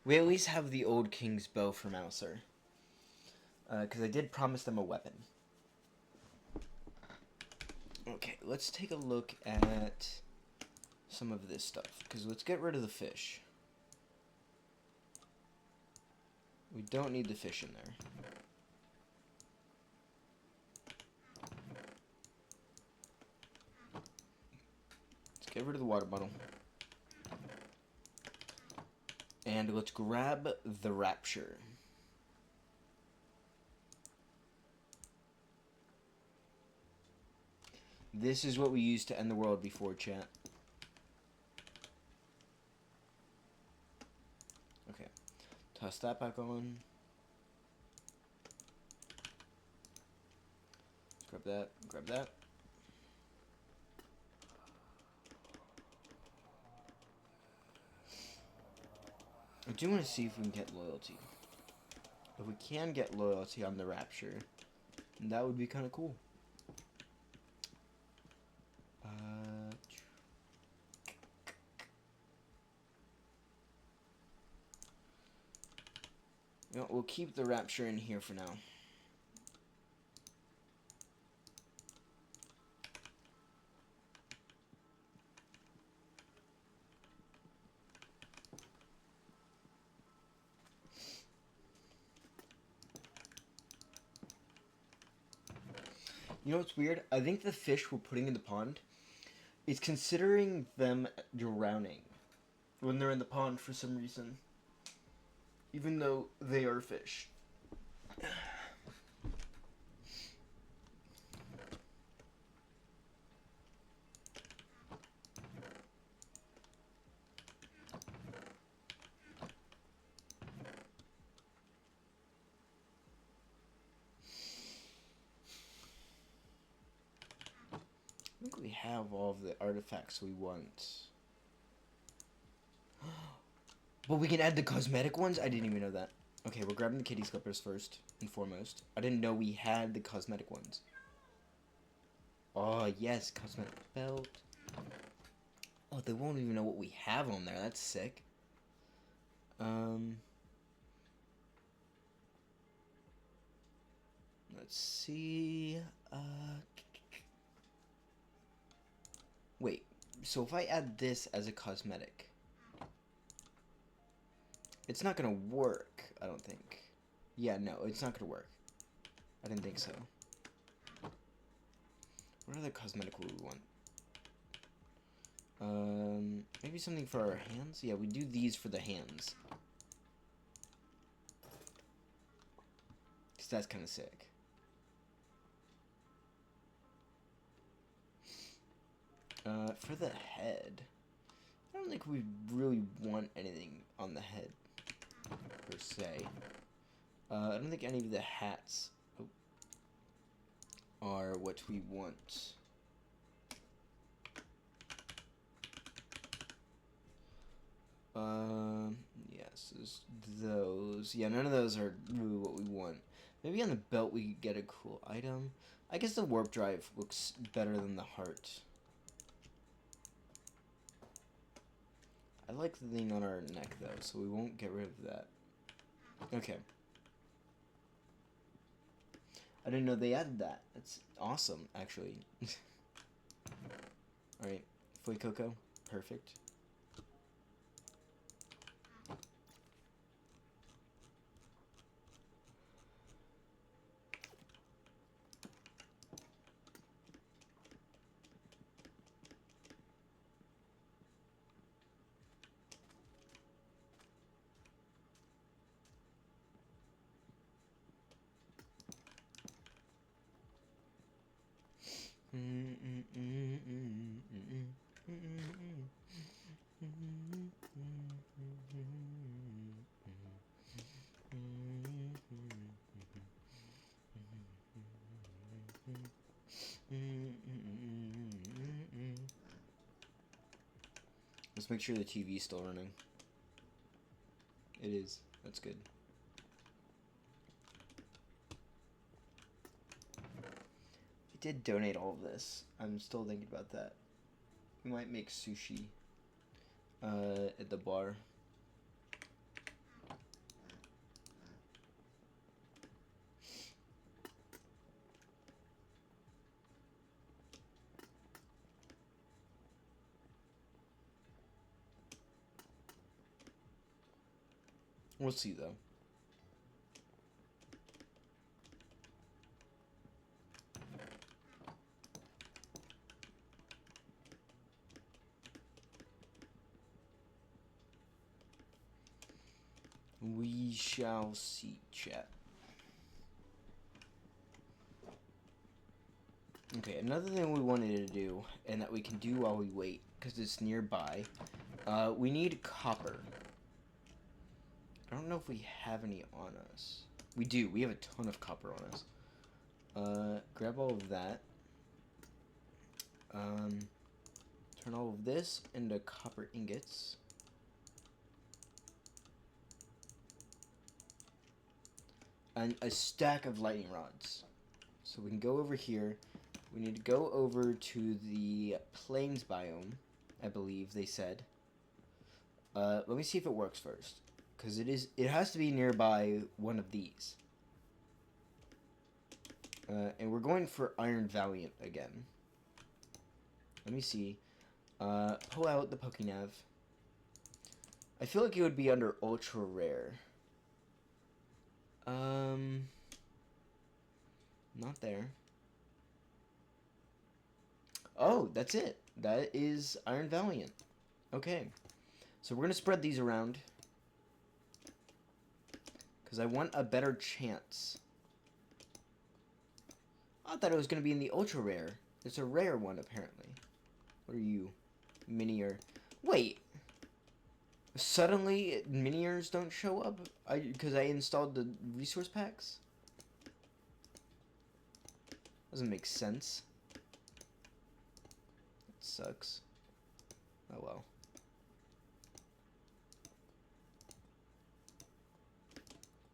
We at least have the old king's bow for Mouser. Because I did promise them a weapon. Okay, let's take a look at some of this stuff. Because let's get rid of the fish. We don't need the fish in there. Let's get rid of the water bottle. And let's grab the Rapture. This is what we used to end the world before, chat. Okay. Toss that back on. Grab that. Grab that. I do want to see if we can get loyalty. If we can get loyalty on the Rapture, that would be kind of cool. You know, we'll keep the Rapture in here for now. You know what's weird? I think the fish we're putting in the pond is considering them drowning when they're in the pond for some reason. Even though they are fish. I think we have all of the artifacts we want. But we can add the cosmetic ones? I didn't even know that. Okay, we're grabbing the kitty slippers first and foremost. I didn't know we had the cosmetic ones. Oh, yes, cosmetic belt. Oh, they won't even know what we have on there. That's sick. Let's see. Wait, so if I add this as a cosmetic, it's not gonna work, I don't think. Yeah, no, it's not gonna work. I didn't think so. What other cosmetic would we want? Maybe something for our hands? Yeah, we do these for the hands. Because that's kind of sick. For the head, I don't think we really want anything on the head, per se. I don't think any of the hats are what we want. Yes, those. Yeah, none of those are really what we want. Maybe on the belt we get a cool item. I guess the warp drive looks better than the heart. I like the thing on our neck though, so we won't get rid of that. Okay. I didn't know they added that. That's awesome, actually. Alright, Foy Coco, perfect. Let's make sure the TV's still running. It is. That's good. I did donate all of this. I'm still thinking about that. We might make sushi at the bar. We'll see, though. We shall see, chat. Okay, another thing we wanted to do, and that we can do while we wait, because it's nearby, we need copper. I don't know if we have any on us. We do. We have a ton of copper on us. Grab all of that. Turn all of this into copper ingots. And a stack of lightning rods. So we can go over here. We need to go over to the plains biome, I believe they said. Let me see if it works first. Because it has to be nearby one of these. And we're going for Iron Valiant again. Let me see. Pull out the Pokénav. I feel like it would be under Ultra Rare. Not there. Oh, that's it. That is Iron Valiant. Okay. So we're going to spread these around. Because I want a better chance. I thought it was going to be in the Ultra Rare. It's a rare one, apparently. What are you? Minier. Wait. Suddenly, Miniers don't show up? Because I installed the resource packs? Doesn't make sense. It sucks. Oh well.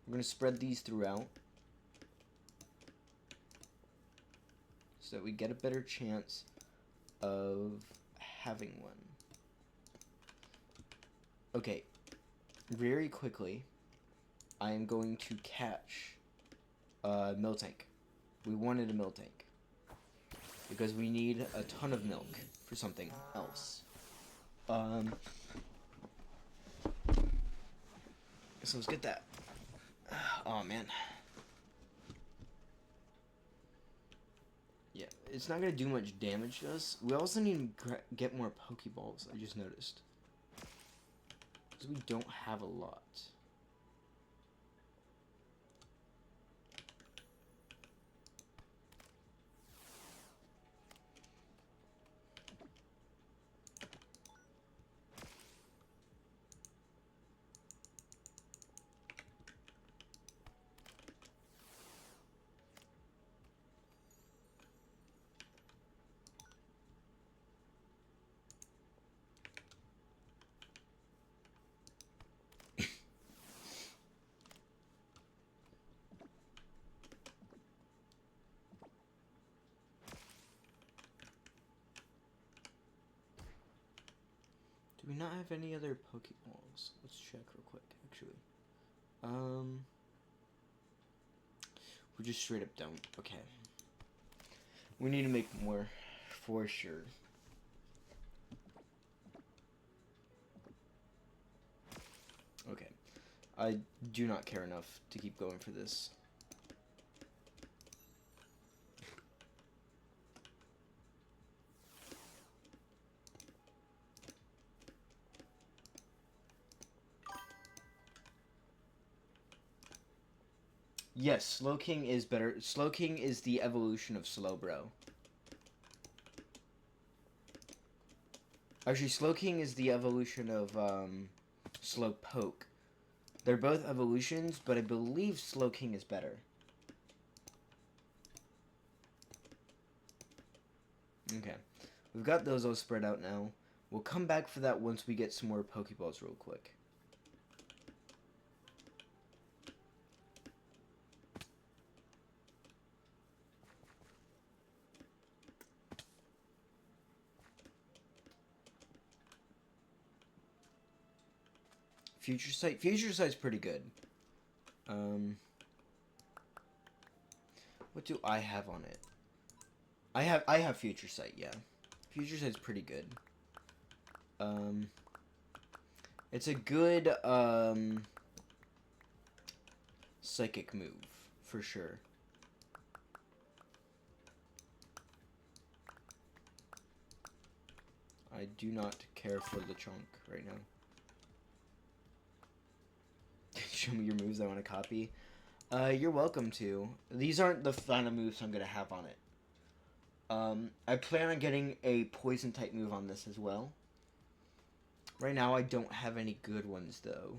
We're going to spread these throughout. So that we get a better chance of having one. Okay. Very quickly, I am going to catch a Miltank. We wanted a Miltank. Because we need a ton of milk for something else. So let's get that. Oh, man. Yeah, it's not going to do much damage to us. We also need to get more Pokeballs, I just noticed. Because we don't have a lot. Do we not have any other Pokeballs? Let's check real quick, actually. We just straight up don't. Okay. We need to make more, for sure. Okay. I do not care enough to keep going for this. Yes, Slowking is better. Slowking is the evolution of Slowbro. Actually, Slowking is the evolution of Slowpoke. They're both evolutions, but I believe Slowking is better. Okay. We've got those all spread out now. We'll come back for that once we get some more Pokeballs real quick. Future Sight. Future Sight's pretty good. What do I have on it? I have Future Sight, yeah. Future Sight's pretty good. It's a good psychic move for sure. I do not care for the chunk right now. Show me your moves I want to copy. You're welcome to. These aren't the final moves I'm gonna have on it. I plan on getting a poison type move on this as well. Right now I don't have any good ones though.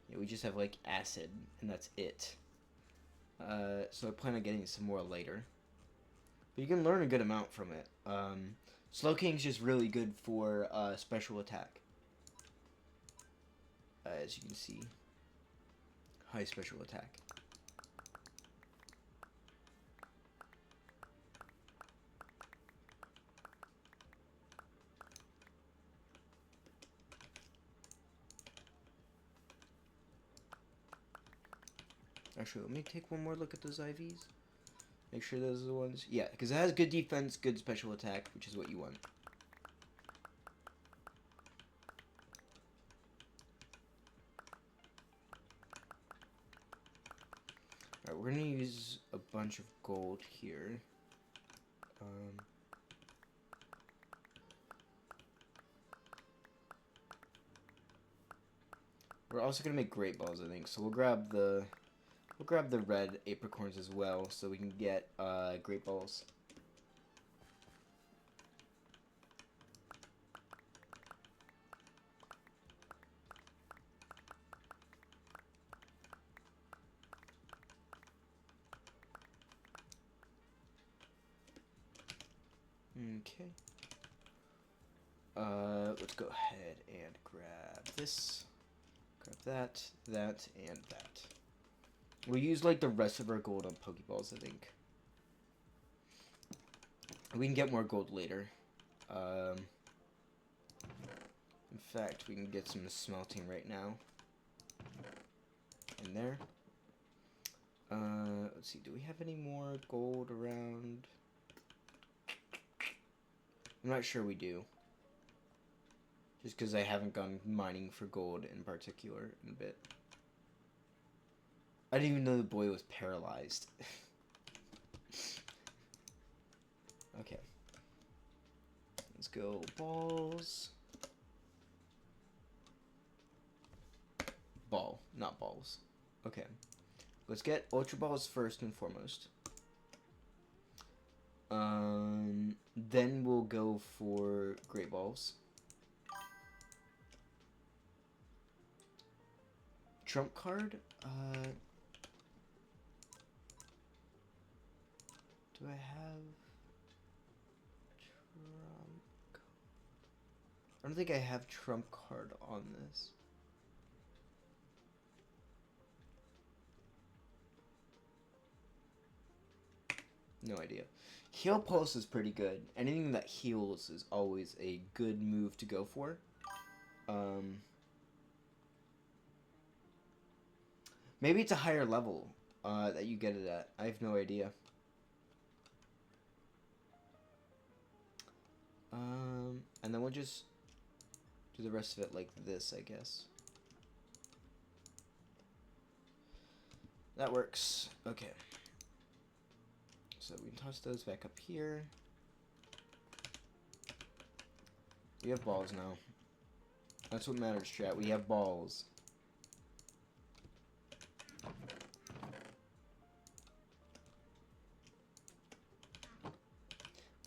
Yeah, we just have like acid and that's it. So I plan on getting some more later. But you can learn a good amount from it. Slowking's just really good for special attack. As you can see. High special attack. Actually, let me take one more look at those IVs. Make sure those are the ones. Yeah, because it has good defense, good special attack, which is what you want. Alright, we're going to use a bunch of gold here. We're also going to make great balls, I think. So we'll grab the red apricorns as well, so we can get great balls. Okay. Let's go ahead and grab this. Grab that, that, and that. We'll use like the rest of our gold on Pokeballs, I think. We can get more gold later. In fact, we can get some smelting right now. In there. Let's see, do we have any more gold around? I'm not sure we do. Just because I haven't gone mining for gold in particular in a bit. I didn't even know the boy was paralyzed. Okay. Let's go balls. Ball, not balls. Okay. Let's get Ultra Balls first and foremost. Then we'll go for Great Balls. Trump card? Do I have Trump card? I don't think I have Trump card on this. No idea. Heal Pulse is pretty good. Anything that heals is always a good move to go for. Maybe it's a higher level that you get it at. I have no idea. And then we'll just do the rest of it like this, I guess. That works. Okay. So we can toss those back up here. We have balls now. That's what matters, chat. We have balls.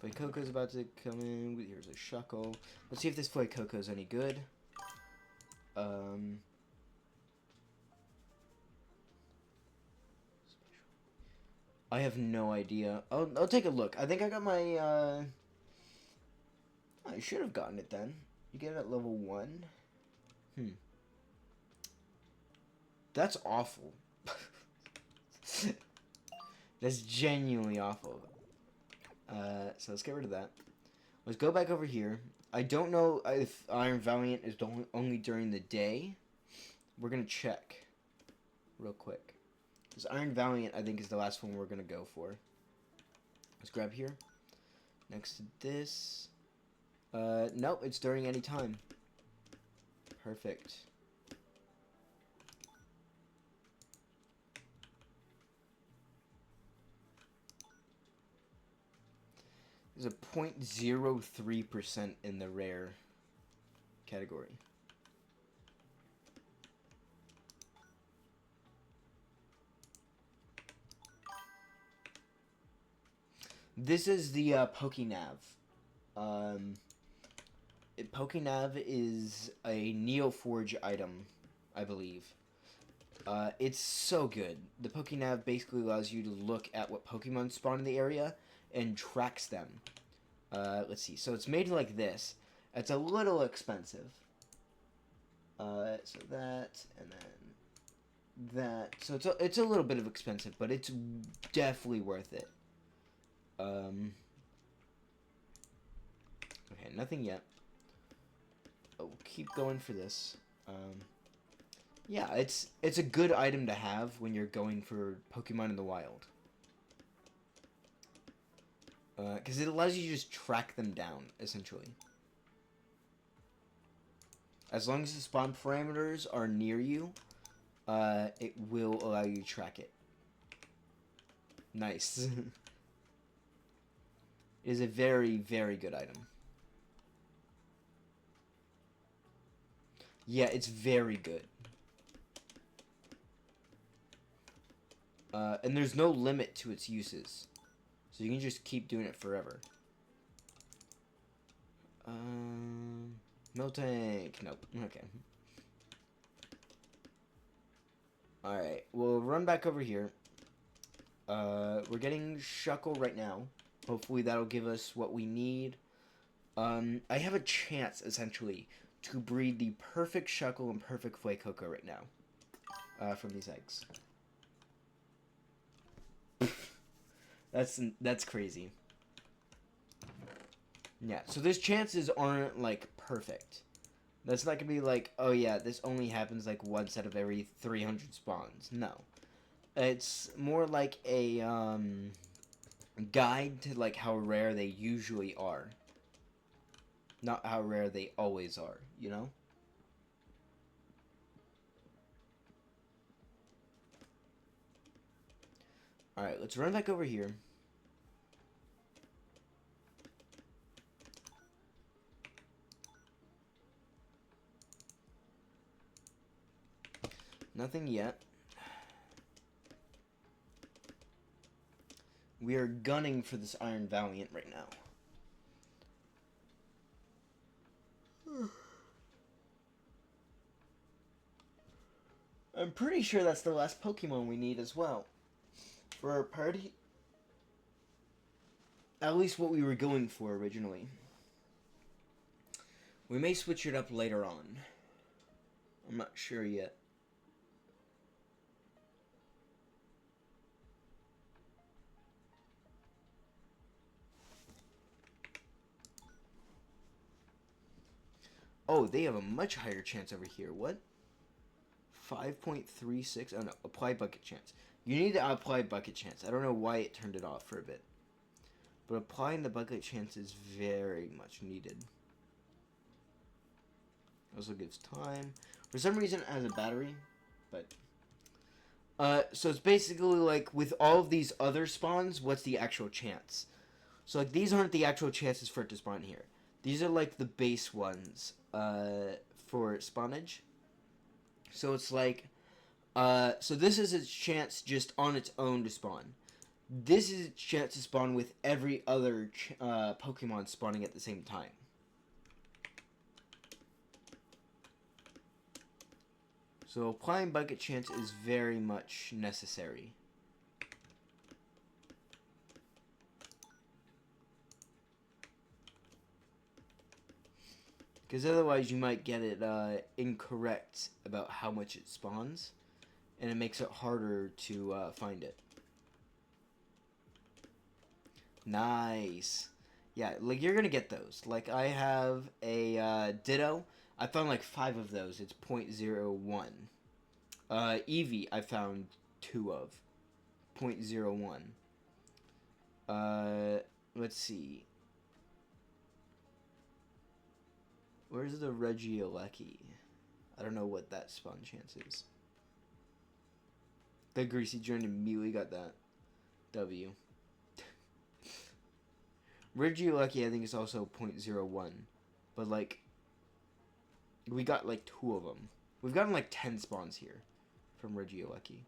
Fuecoco's about to come in. Here's a Shuckle. Let's see if this Fuecoco's any good. I have no idea. I'll take a look. I think I got my, I should have gotten it then. You get it at level 1? That's awful. That's genuinely awful. So let's get rid of that. Let's go back over here. I don't know if Iron Valiant is only during the day. We're going to check real quick. Because Iron Valiant, I think, is the last one we're going to go for. Let's grab here. Next to this. Nope, it's during any time. Perfect. There's a 0.03% in the rare category. This is the Pokenav. Pokenav is a Neoforge item, I believe. It's so good. The Pokenav basically allows you to look at what Pokemon spawn in the area and tracks them. Let's see. So it's made like this. It's a little expensive. So that, and then that. So it's a little bit of expensive, but it's definitely worth it. Okay, nothing yet. Oh, keep going for this. Yeah, it's a good item to have when you're going for Pokemon in the wild. Because it allows you to just track them down, essentially. As long as the spawn parameters are near you, it will allow you to track it. Nice. It is a very, very good item. Yeah, it's very good. And there's no limit to its uses. So you can just keep doing it forever. Miltank. Nope. Okay. Alright. We'll run back over here. We're getting Shuckle right now. Hopefully that'll give us what we need. I have a chance, essentially, to breed the perfect Shuckle and perfect Fuecoco right now. From these eggs. That's crazy. Yeah, so those chances aren't, like, perfect. That's not gonna be like, oh yeah, this only happens, like, once out of every 300 spawns. No. It's more like a, guide to, like, how rare they usually are. Not how rare they always are, you know? Alright, let's run back over here. Nothing yet. We are gunning for this Iron Valiant right now. I'm pretty sure that's the last Pokemon we need as well. For our party. At least what we were going for originally. We may switch it up later on. I'm not sure yet. Oh, they have a much higher chance over here. What? 5.36? Oh no, apply bucket chance. You need to apply bucket chance. I don't know why it turned it off for a bit. But applying the bucket chance is very much needed. Also gives time. For some reason it has a battery, but... so it's basically like, with all of these other spawns, what's the actual chance? So like, these aren't the actual chances for it to spawn here. These are like the base ones, for spawnage. So it's like, so this is its chance just on its own to spawn. This is its chance to spawn with every other Pokemon spawning at the same time. So applying bucket chance is very much necessary. Because otherwise you might get it incorrect about how much it spawns. And it makes it harder to find it. Nice. Yeah, like you're gonna get those. Like I have a Ditto. I found like 5 of those. It's 0.01. Eevee I found 2 of. 0.01. Let's see. Where's the Regieleki? I don't know what that spawn chance is. The Greasy Journey immediately got that W. Regieleki I think is also 0.01. But like, we got like 2 of them. We've gotten like 10 spawns here from Regieleki.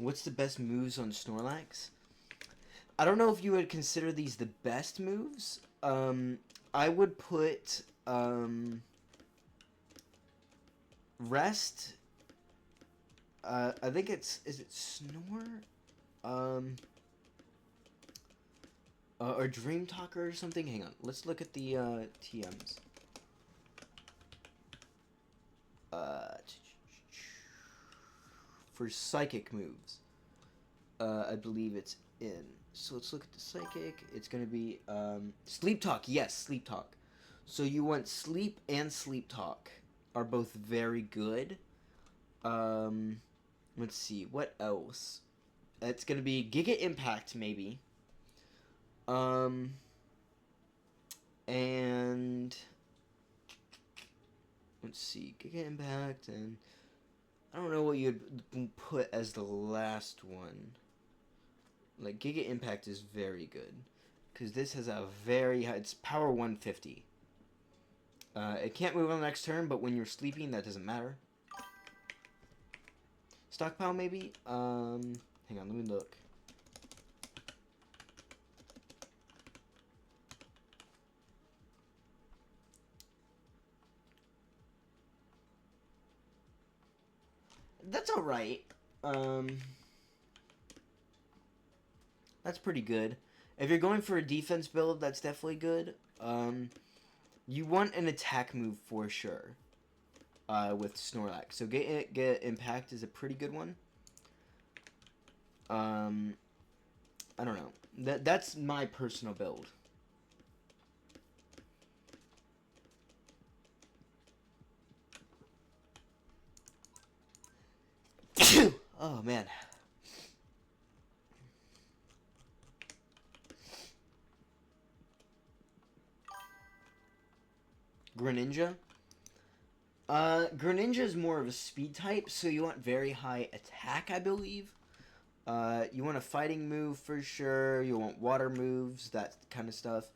What's the best moves on Snorlax? I don't know if you would consider these the best moves. I would put Rest. I think is it Snore? Or Dream Talker or something. Hang on, let's look at the TMs. For psychic moves, I believe it's in. So let's look at the psychic. It's gonna be Sleep Talk. Yes, Sleep Talk. So you want Sleep and Sleep Talk are both very good. Let's see what else. It's gonna be Giga Impact maybe. And let's see, Giga Impact, and I don't know what you'd put as the last one. Like, Giga Impact is very good. Because this has a very high... It's power 150. It can't move on the next turn, but when you're sleeping, that doesn't matter. Stockpile, maybe? Hang on, let me look. That's alright. That's pretty good. If you're going for a defense build, that's definitely good. You want an attack move for sure. With Snorlax. So get Impact is a pretty good one. I don't know. That's my personal build. Oh man. Greninja. Greninja is more of a speed type, so you want very high attack, I believe. You want a fighting move for sure. You want water moves, that kind of stuff.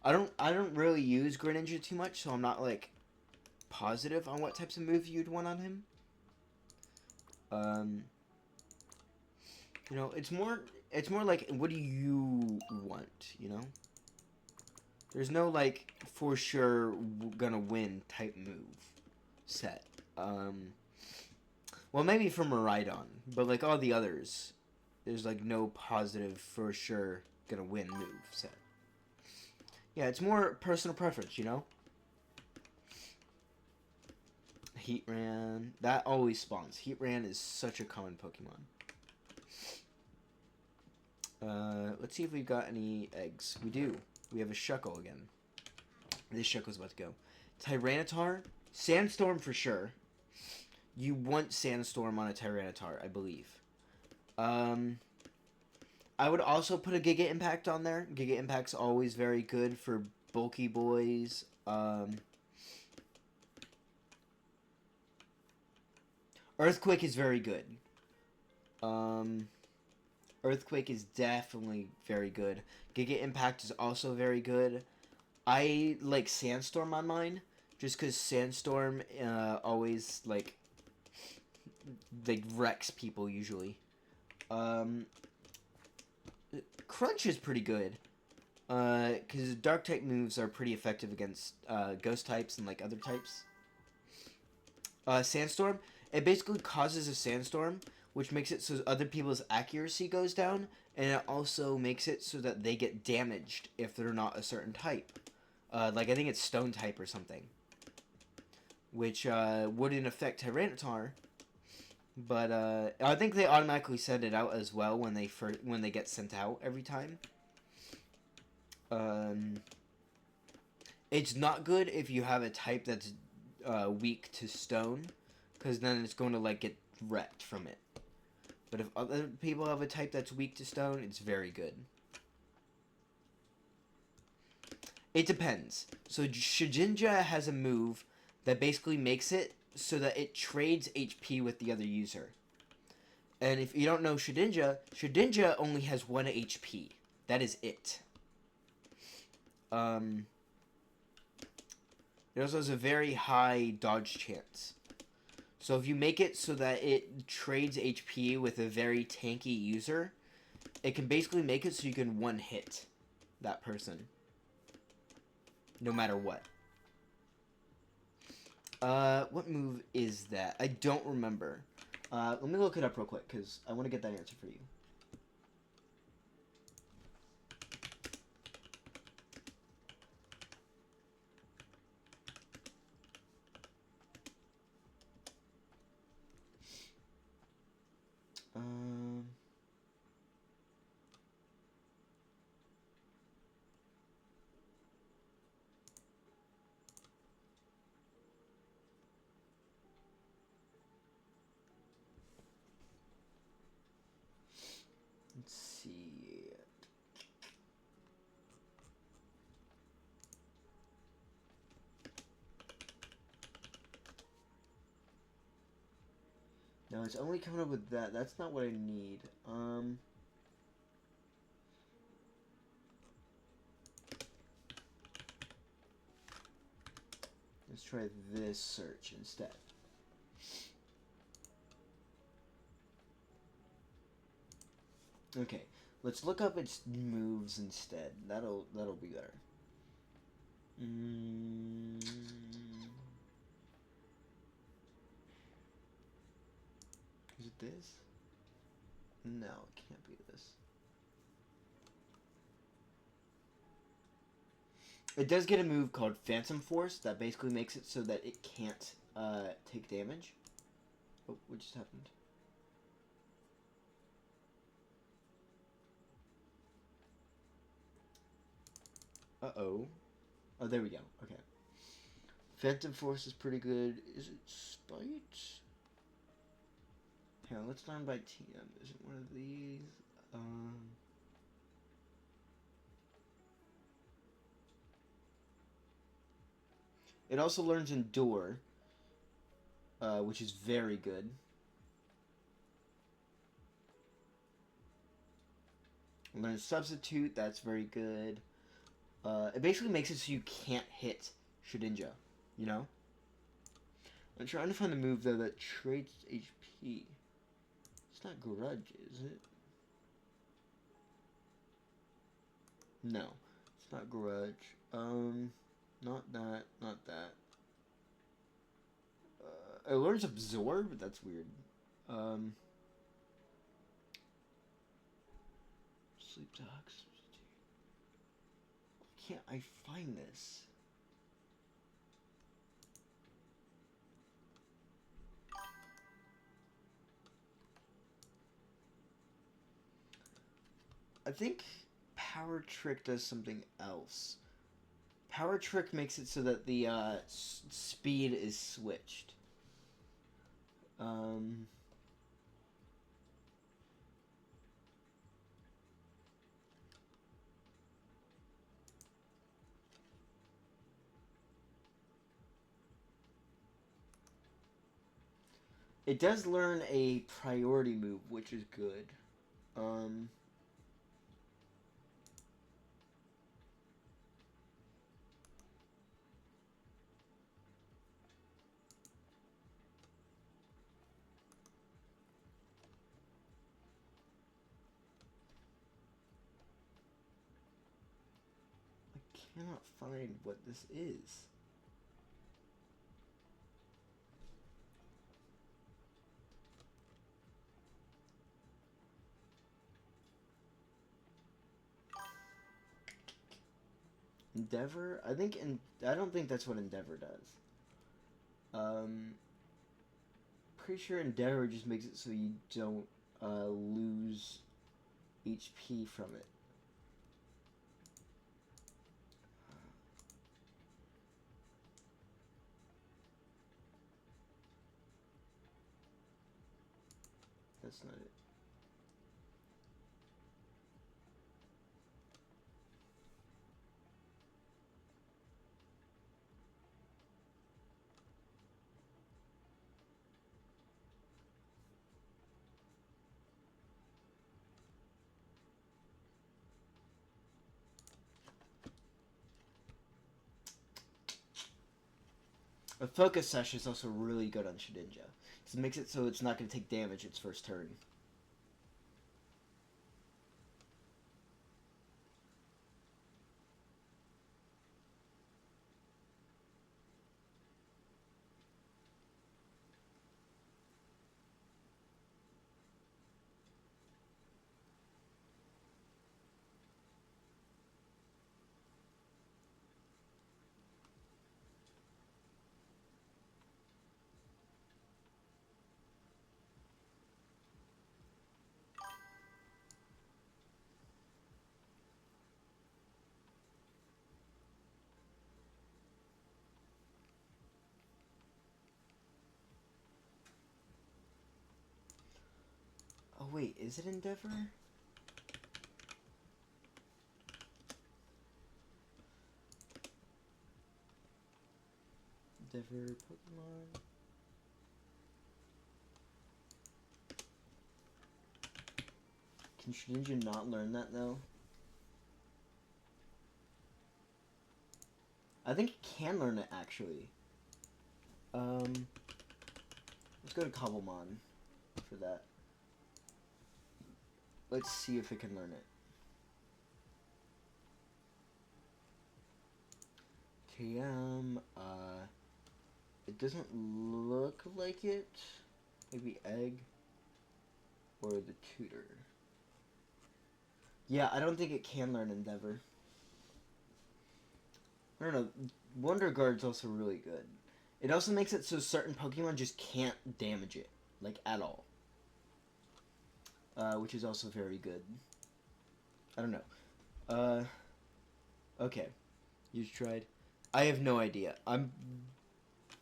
I don't really use Greninja too much, so I'm not like positive on what types of moves you'd want on him. You know, it's more like, what do you want, you know? There's no, like, for sure gonna win type move set. Well, maybe from Miraidon, but, like, all the others, there's, like, no positive for sure gonna win move set. Yeah, it's more personal preference, you know? Heatran. That always spawns. Heatran is such a common Pokemon. Let's see if we've got any eggs. We do. We have a Shuckle again. This Shuckle's about to go. Tyranitar. Sandstorm for sure. You want Sandstorm on a Tyranitar, I believe. I would also put a Giga Impact on there. Giga Impact's always very good for bulky boys. Earthquake is very good. Earthquake is definitely very good. Giga Impact is also very good. I like Sandstorm on mine, just because Sandstorm always, like wrecks people, usually. Crunch is pretty good. Because dark type moves are pretty effective against ghost types and like other types. Sandstorm, it basically causes a sandstorm, which makes it so other people's accuracy goes down, and it also makes it so that they get damaged if they're not a certain type. Like I think it's stone type or something, which wouldn't affect Tyranitar, but I think they automatically send it out as well when they get sent out every time. It's not good if you have a type that's weak to stone, because then it's going to like get wrecked from it. But if other people have a type that's weak to stone, it's very good. It depends. So Shujinja has a move that basically makes it so that it trades HP with the other user. And if you don't know Shujinja only has 1 HP. That is it. It also has a very high dodge chance. So if you make it so that it trades HP with a very tanky user, it can basically make it so you can one-hit that person. No matter what. What move is that? I don't remember. Let me look it up real quick, because I want to get that answer for you. Let's see. No, it's only coming up with that. That's not what I need. Let's try this search instead. Okay, let's look up its moves instead. That'll be better. Is it this? No, it can't be this. It does get a move called Phantom Force that basically makes it so that it can't take damage. Oh, what just happened? Uh-oh. Oh, there we go. Okay. Phantom Force is pretty good. Is it Spite? Hang on, let's learn by TM. Is it one of these? It also learns Endure, which is very good. It learns Substitute, that's very good. It basically makes it so you can't hit Shedinja, you know? I'm trying to find a move, though, that trades HP. It's not Grudge, is it? No, it's not Grudge. Not that, not that. It learns Absorb? That's weird. Sleep Talks. Why can't I find this? I think Power Trick does something else. Power Trick makes it so that the speed is switched. It does learn a priority move, which is good. cannot find what this is. Endeavor? I don't think that's what Endeavor does. Pretty sure Endeavor just makes it so you don't lose HP from it. That's not it. A Focus Sash is also really good on Shedinja. It makes it so it's not going to take damage its first turn. Oh wait, is it Endeavor? Endeavor Pokemon. Can Shedinja not learn that though? I think it can learn it actually. Let's go to Cobblemon for that. Let's see if it can learn it. TM, it doesn't look like it. Maybe Egg or the Tutor. Yeah, I don't think it can learn Endeavor. I don't know. Wonder Guard's also really good. It also makes it so certain Pokemon just can't damage it, like at all. Which is also very good. I don't know. Okay. You tried. I have no idea.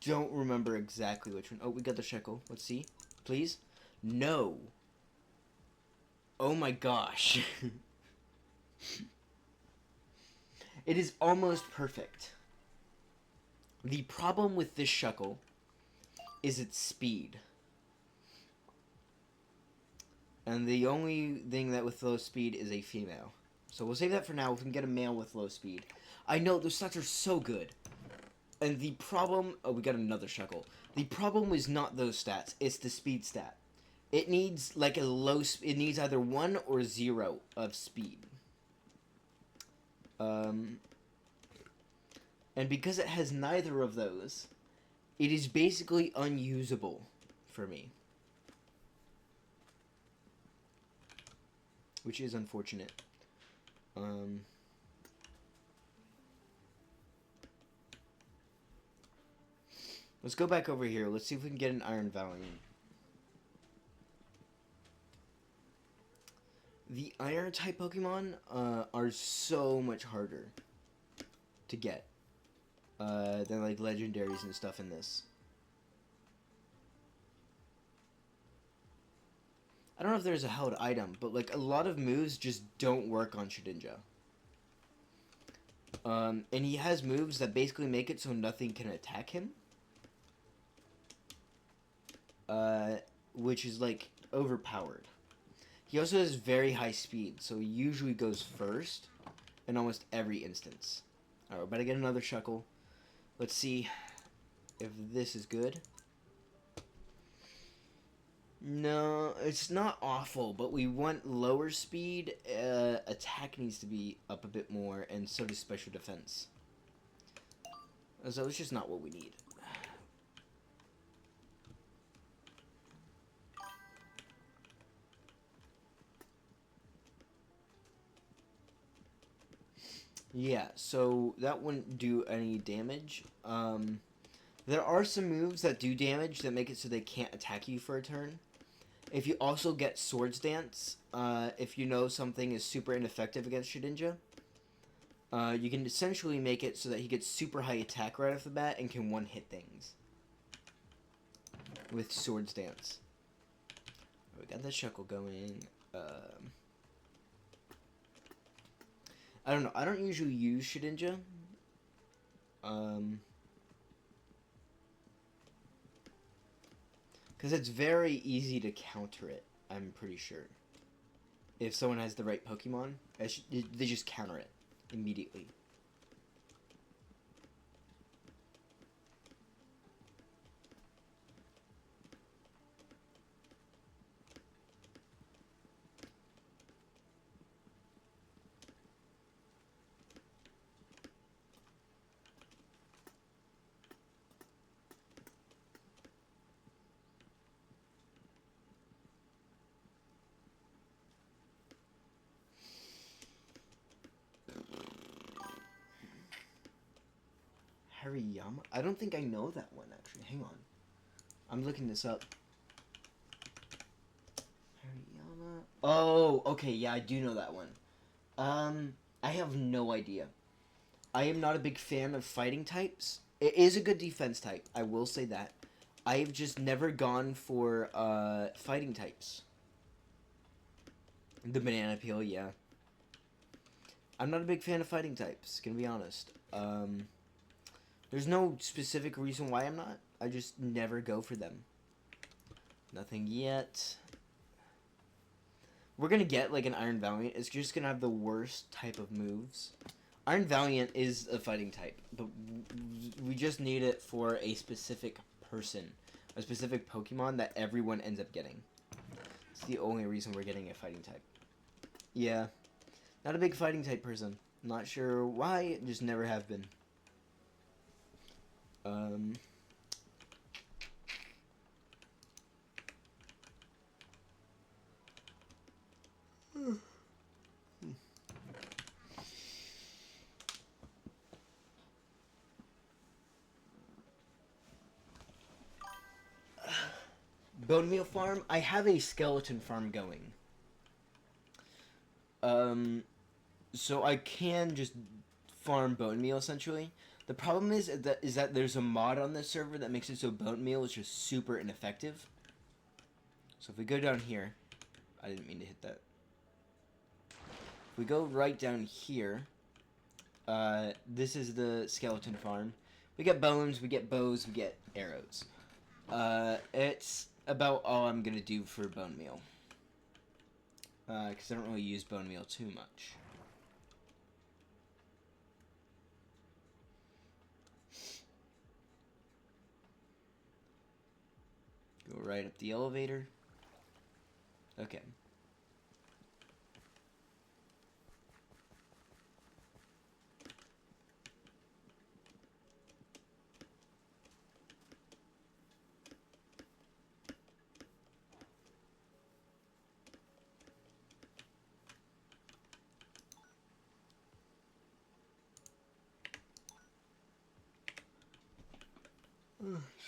Don't remember exactly which one. Oh, we got the Shekel. Let's see. Please? No. Oh my gosh. It is almost perfect. The problem with this Shekel is its speed. And the only thing that with low speed is a female. So we'll save that for now. We can get a male with low speed. I know, those stats are so good. And the problem... Oh, we got another Shekel. The problem is not those stats. It's the speed stat. It needs, like, a low... It needs either 1 or 0 of speed. And because it has neither of those, it is basically unusable for me. Which is unfortunate. Let's go back over here. Let's see if we can get an Iron Valiant. The Iron type Pokemon are so much harder to get than like legendaries and stuff in this. I don't know if there's a held item, but like a lot of moves just don't work on Shedinja. And he has moves that basically make it so nothing can attack him. Which is like overpowered. He also has very high speed, so he usually goes first in almost every instance. Alright, we're about to get another Shekel. Let's see if this is good. No, it's not awful, but we want lower speed. Attack needs to be up a bit more, and so does special defense. So it's just not what we need. Yeah, so that wouldn't do any damage. There are some moves that do damage that make it so they can't attack you for a turn. If you also get Swords Dance, if you know something is super ineffective against Shedinja, you can essentially make it so that he gets super high attack right off the bat and can one-hit things with Swords Dance. We got the Shuckle going. I don't know. I don't usually use Shedinja. Because it's very easy to counter it, I'm pretty sure. If someone has the right Pokemon, they just counter it immediately. Hariyama? I don't think I know that one, actually. Hang on. I'm looking this up. Hariyama? Oh, okay, yeah, I do know that one. I have no idea. I am not a big fan of fighting types. It is a good defense type, I will say that. I've just never gone for, fighting types. The banana peel, yeah. I'm not a big fan of fighting types, gonna be honest. There's no specific reason why I'm not. I just never go for them. Nothing yet. We're gonna get like an Iron Valiant. It's just gonna have the worst type of moves. Iron Valiant is a fighting type, but we just need it for a specific person. A specific Pokemon that everyone ends up getting. It's the only reason we're getting a fighting type. Yeah. Not a big fighting type person. Not sure why, just never have been. Bone meal farm? I have a skeleton farm going. So I can just farm bone meal essentially. The problem is that there's a mod on this server that makes it so bone meal is just super ineffective. So if we go down here, I didn't mean to hit that. If we go right down here, this is the skeleton farm. We get bones, we get bows, we get arrows. It's about all I'm gonna do for bone meal. Because I don't really use bone meal too much. Go right up the elevator. Okay.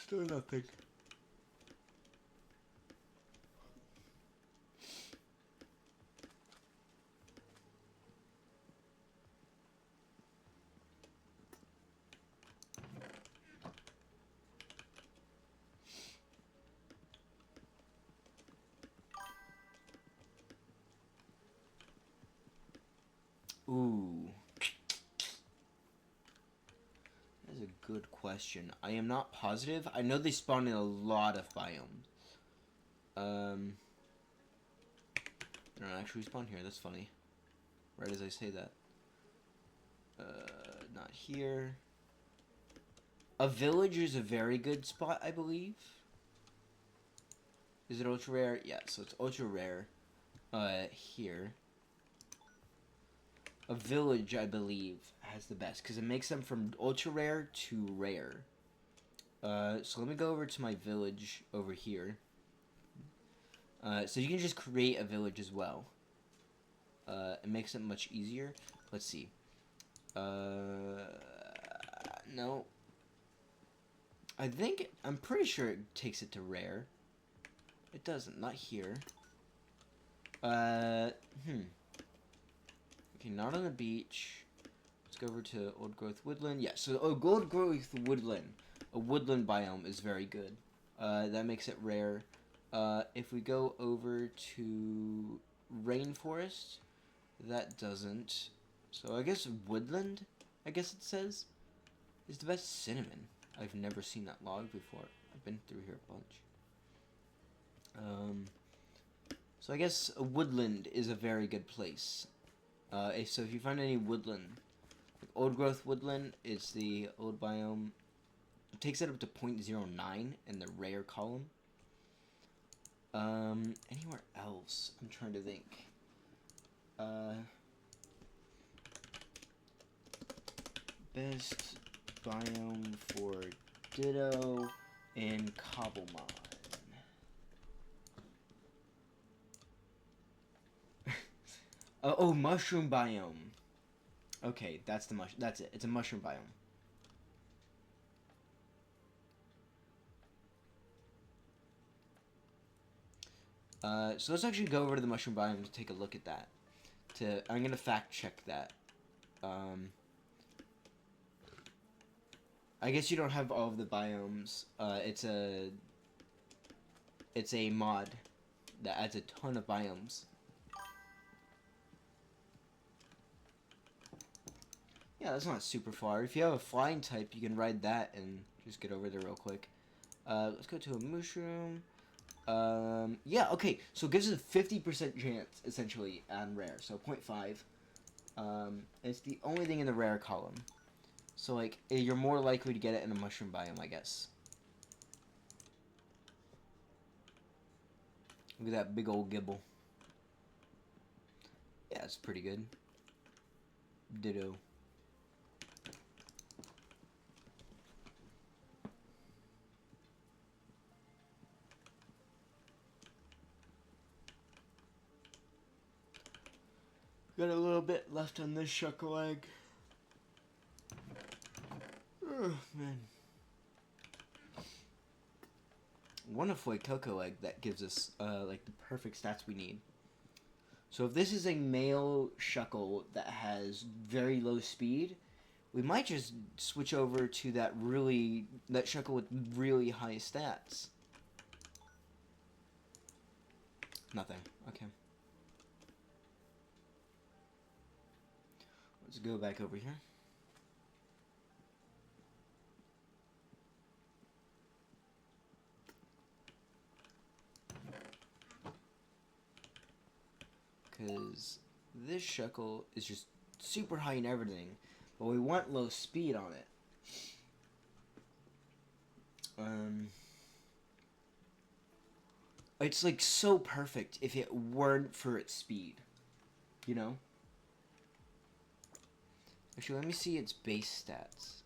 Still nothing. Ooh. That is a good question. I am not positive. I know they spawn in a lot of biomes. They don't actually spawn here. That's funny. Right as I say that. Not here. A village is a very good spot, I believe. Is it ultra rare? Yeah, so it's ultra rare. Here. A village, I believe, has the best, because it makes them from ultra rare to rare. So let me go over to my village over here. So you can just create a village as well. It makes it much easier. Let's see. No. I'm pretty sure it takes it to rare. It doesn't, not here. Okay, not on the beach. Let's go over to old growth woodland. Yeah, so old growth woodland. A woodland biome is very good. That makes it rare. If we go over to rainforest, that doesn't. So I guess woodland, I guess it says, is the best. Cinnamon. I've never seen that log before. I've been through here a bunch. So I guess a woodland is a very good place. So if you find any woodland, like old growth woodland, it's the old biome. It takes it up to 0.09 in the rare column. Anywhere else? I'm trying to think. Best biome for Ditto and Cobblemon. Oh, mushroom biome. Okay, that's it. It's a mushroom biome. So let's actually go over to the mushroom biome to take a look at that. I'm gonna fact check that. I guess you don't have all of the biomes. It's a mod that adds a ton of biomes. Yeah, that's not super far. If you have a flying type, you can ride that and just get over there real quick. Let's go to a mushroom. Yeah, okay. So it gives us a 50% chance, essentially, on rare. So 0.5. It's the only thing in the rare column. So, like, you're more likely to get it in a mushroom biome, I guess. Look at that big old gibble. Yeah, it's pretty good. Ditto. Got a little bit left on this shuckle egg. Oh, man. Wonderful cocoa egg that gives us, like, the perfect stats we need. So if this is a male shuckle that has very low speed, we might just switch over to that shuckle with really high stats. Nothing. Okay. Let's go back over here. Because this shuckle is just super high in everything, but we want low speed on it. It's like so perfect if it weren't for its speed, you know? Actually, let me see its base stats.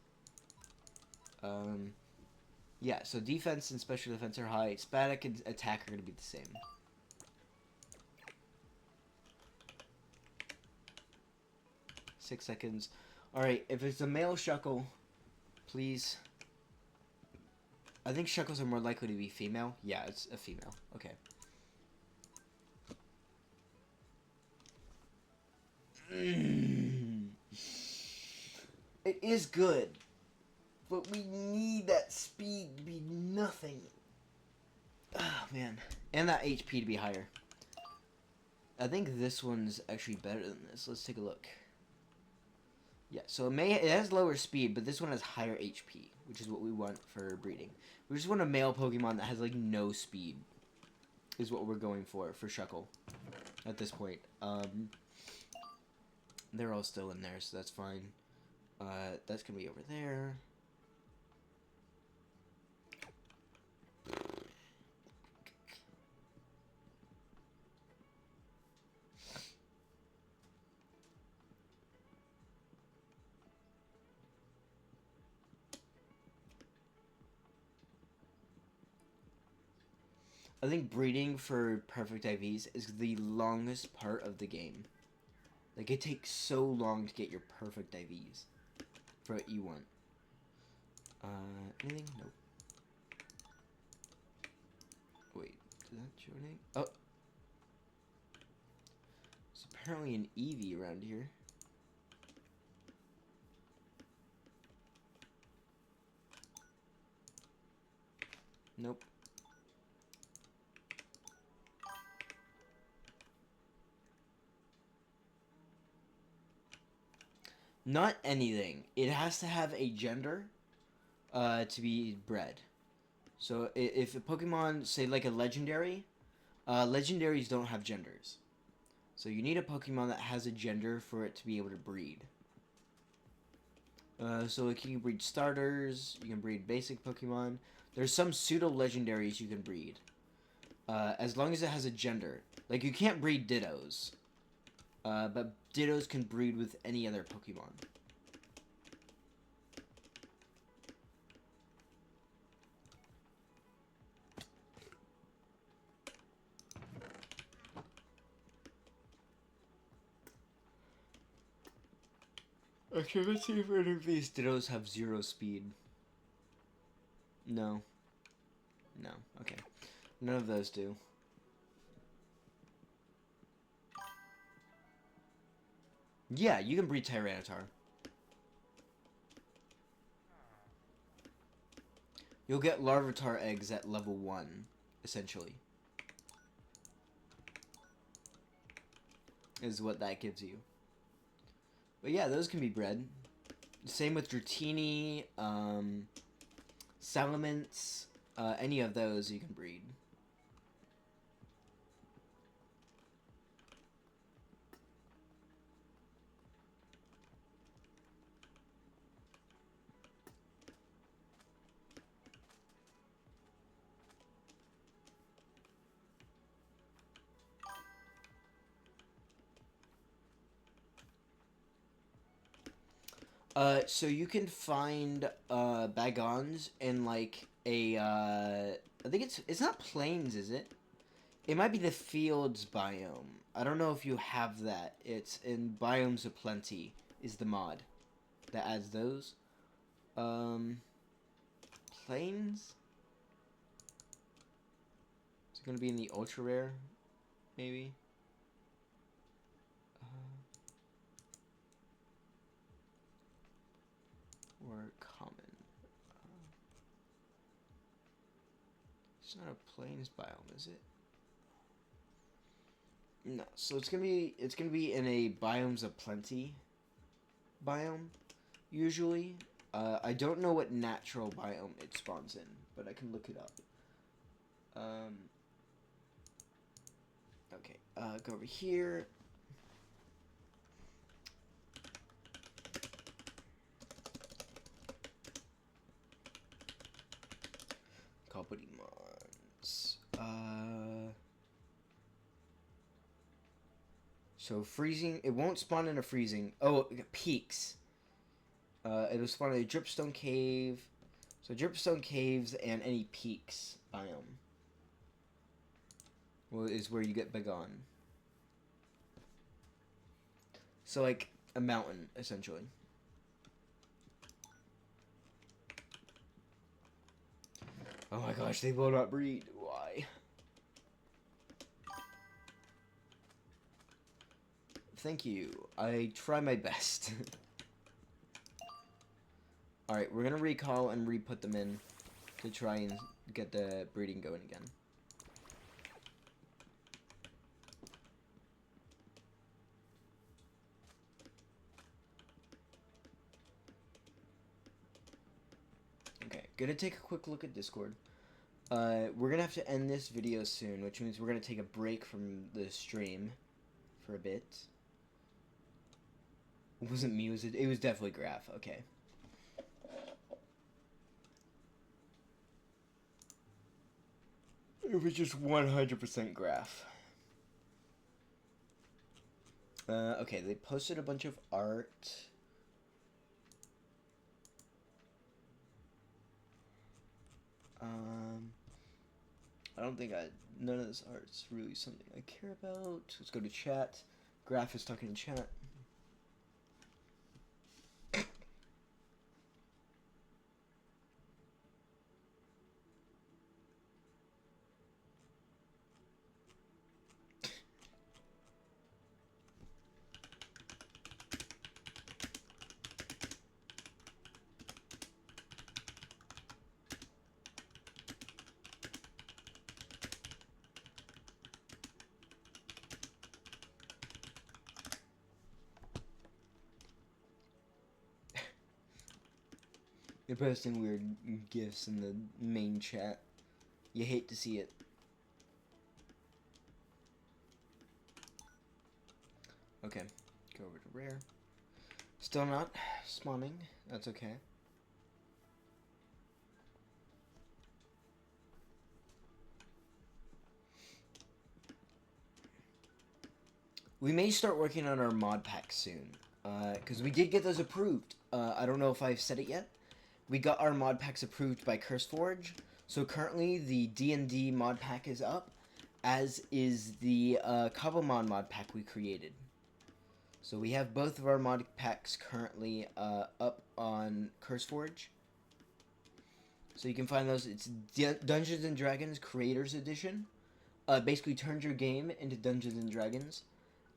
Yeah, so defense and special defense are high. Static and attack are going to be the same. Six seconds. Alright, if it's a male shuckle, please. I think shuckles are more likely to be female. Yeah, it's a female. Okay. It is good, but we need that speed to be nothing. Oh, man. And that HP to be higher. I think this one's actually better than this. Let's take a look. Yeah, so it has lower speed, but this one has higher HP, which is what we want for breeding. We just want a male Pokemon that has, like, no speed, is what we're going for Shuckle at this point. They're all still in there, so that's fine. That's gonna be over there. I think breeding for perfect IVs is the longest part of the game. Like, it takes so long to get your perfect IVs for what you want. Anything? Nope. Wait, did that show anything? Oh. There's apparently an Eevee around here. Nope. Not anything. It has to have a gender to be bred. So if a Pokemon, say like a legendary, legendaries don't have genders. So you need a Pokemon that has a gender for it to be able to breed. So like you can breed starters, you can breed basic Pokemon. There's some pseudo-legendaries you can breed. As long as it has a gender. Like you can't breed Dittos. But Dittos can breed with any other Pokemon. Okay, let's see if any of these Dittos have 0 speed. No. No, okay. None of those do. Yeah, you can breed Tyranitar. You'll get Larvitar eggs at level 1, essentially. Is what that gives you. But yeah, those can be bred. Same with Dratini, Salamence, any of those you can breed. So you can find Bagons in like a I think it's not plains, is it? It might be the fields biome. I don't know if you have that. It's in Biomes of Plenty is the mod that adds those. Plains? Is it gonna be in the ultra rare? Maybe. Or common. It's not a plains biome, is it? No. So it's gonna be in a Biomes of Plenty biome, usually. I don't know what natural biome it spawns in, but I can look it up. Okay, go over here. Cobblemons. So freezing, it won't spawn in a freezing. Oh, peaks. It'll spawn in a dripstone cave. So dripstone caves and any peaks biome. Well, is where you get Bagon. So like a mountain, essentially. Oh my gosh, they will not breed. Why? Thank you. I try my best. Alright, we're gonna recall and re-put them in to try and get the breeding going again. Okay, gonna take a quick look at Discord. We're gonna have to end this video soon, which means we're gonna take a break from the stream for a bit. It wasn't me, it was definitely Graph, okay. It was just 100% Graph. Okay, they posted a bunch of art. I don't think I none of this art's really something I care about. Let's go to chat. Graph is talking to chat. They're posting weird gifs in the main chat. You hate to see it. Okay, go over to rare. Still not spawning. That's okay. We may start working on our mod pack soon, because we did get those approved. I don't know if I've said it yet. We got our mod packs approved by CurseForge, so currently the D&D mod pack is up, as is the Cobblemon mod pack we created. So we have both of our mod packs currently up on CurseForge. So you can find those. It's Dungeons and Dragons Creators Edition. Basically turns your game into Dungeons and Dragons.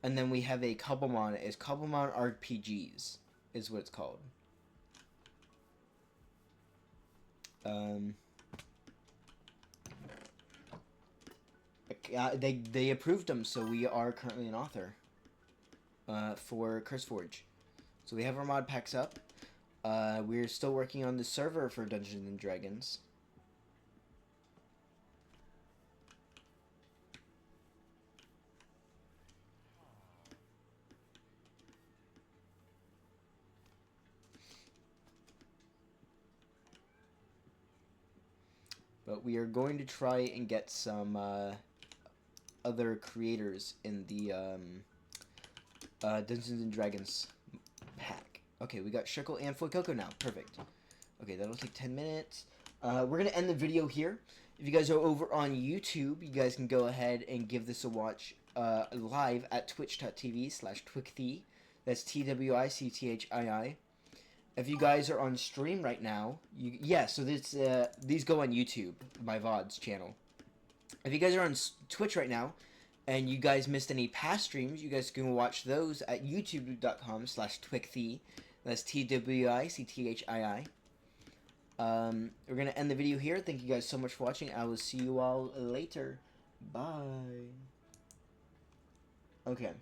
And then we have a Cobblemon. It's Cobblemon RPGs is what it's called. They approved them, so we are currently an author for CurseForge. So we have our mod packs up. We're still working on the server for Dungeons and Dragons. But we are going to try and get some other creators in the Dungeons and Dragons pack. Okay, we got Shekel and Fuecoco now. Perfect. Okay, that'll take 10 minutes. We're going to end the video here. If you guys are over on YouTube, you guys can go ahead and give this a watch live at twitch.tv/twicthii. That's TWICTHII. If you guys are on stream right now, so these go on YouTube, my VODs channel. If you guys are on Twitch right now, and you guys missed any past streams, you guys can watch those at youtube.com/twicthii. That's TWICTHII. We're gonna end the video here. Thank you guys so much for watching. I will see you all later. Bye. Okay.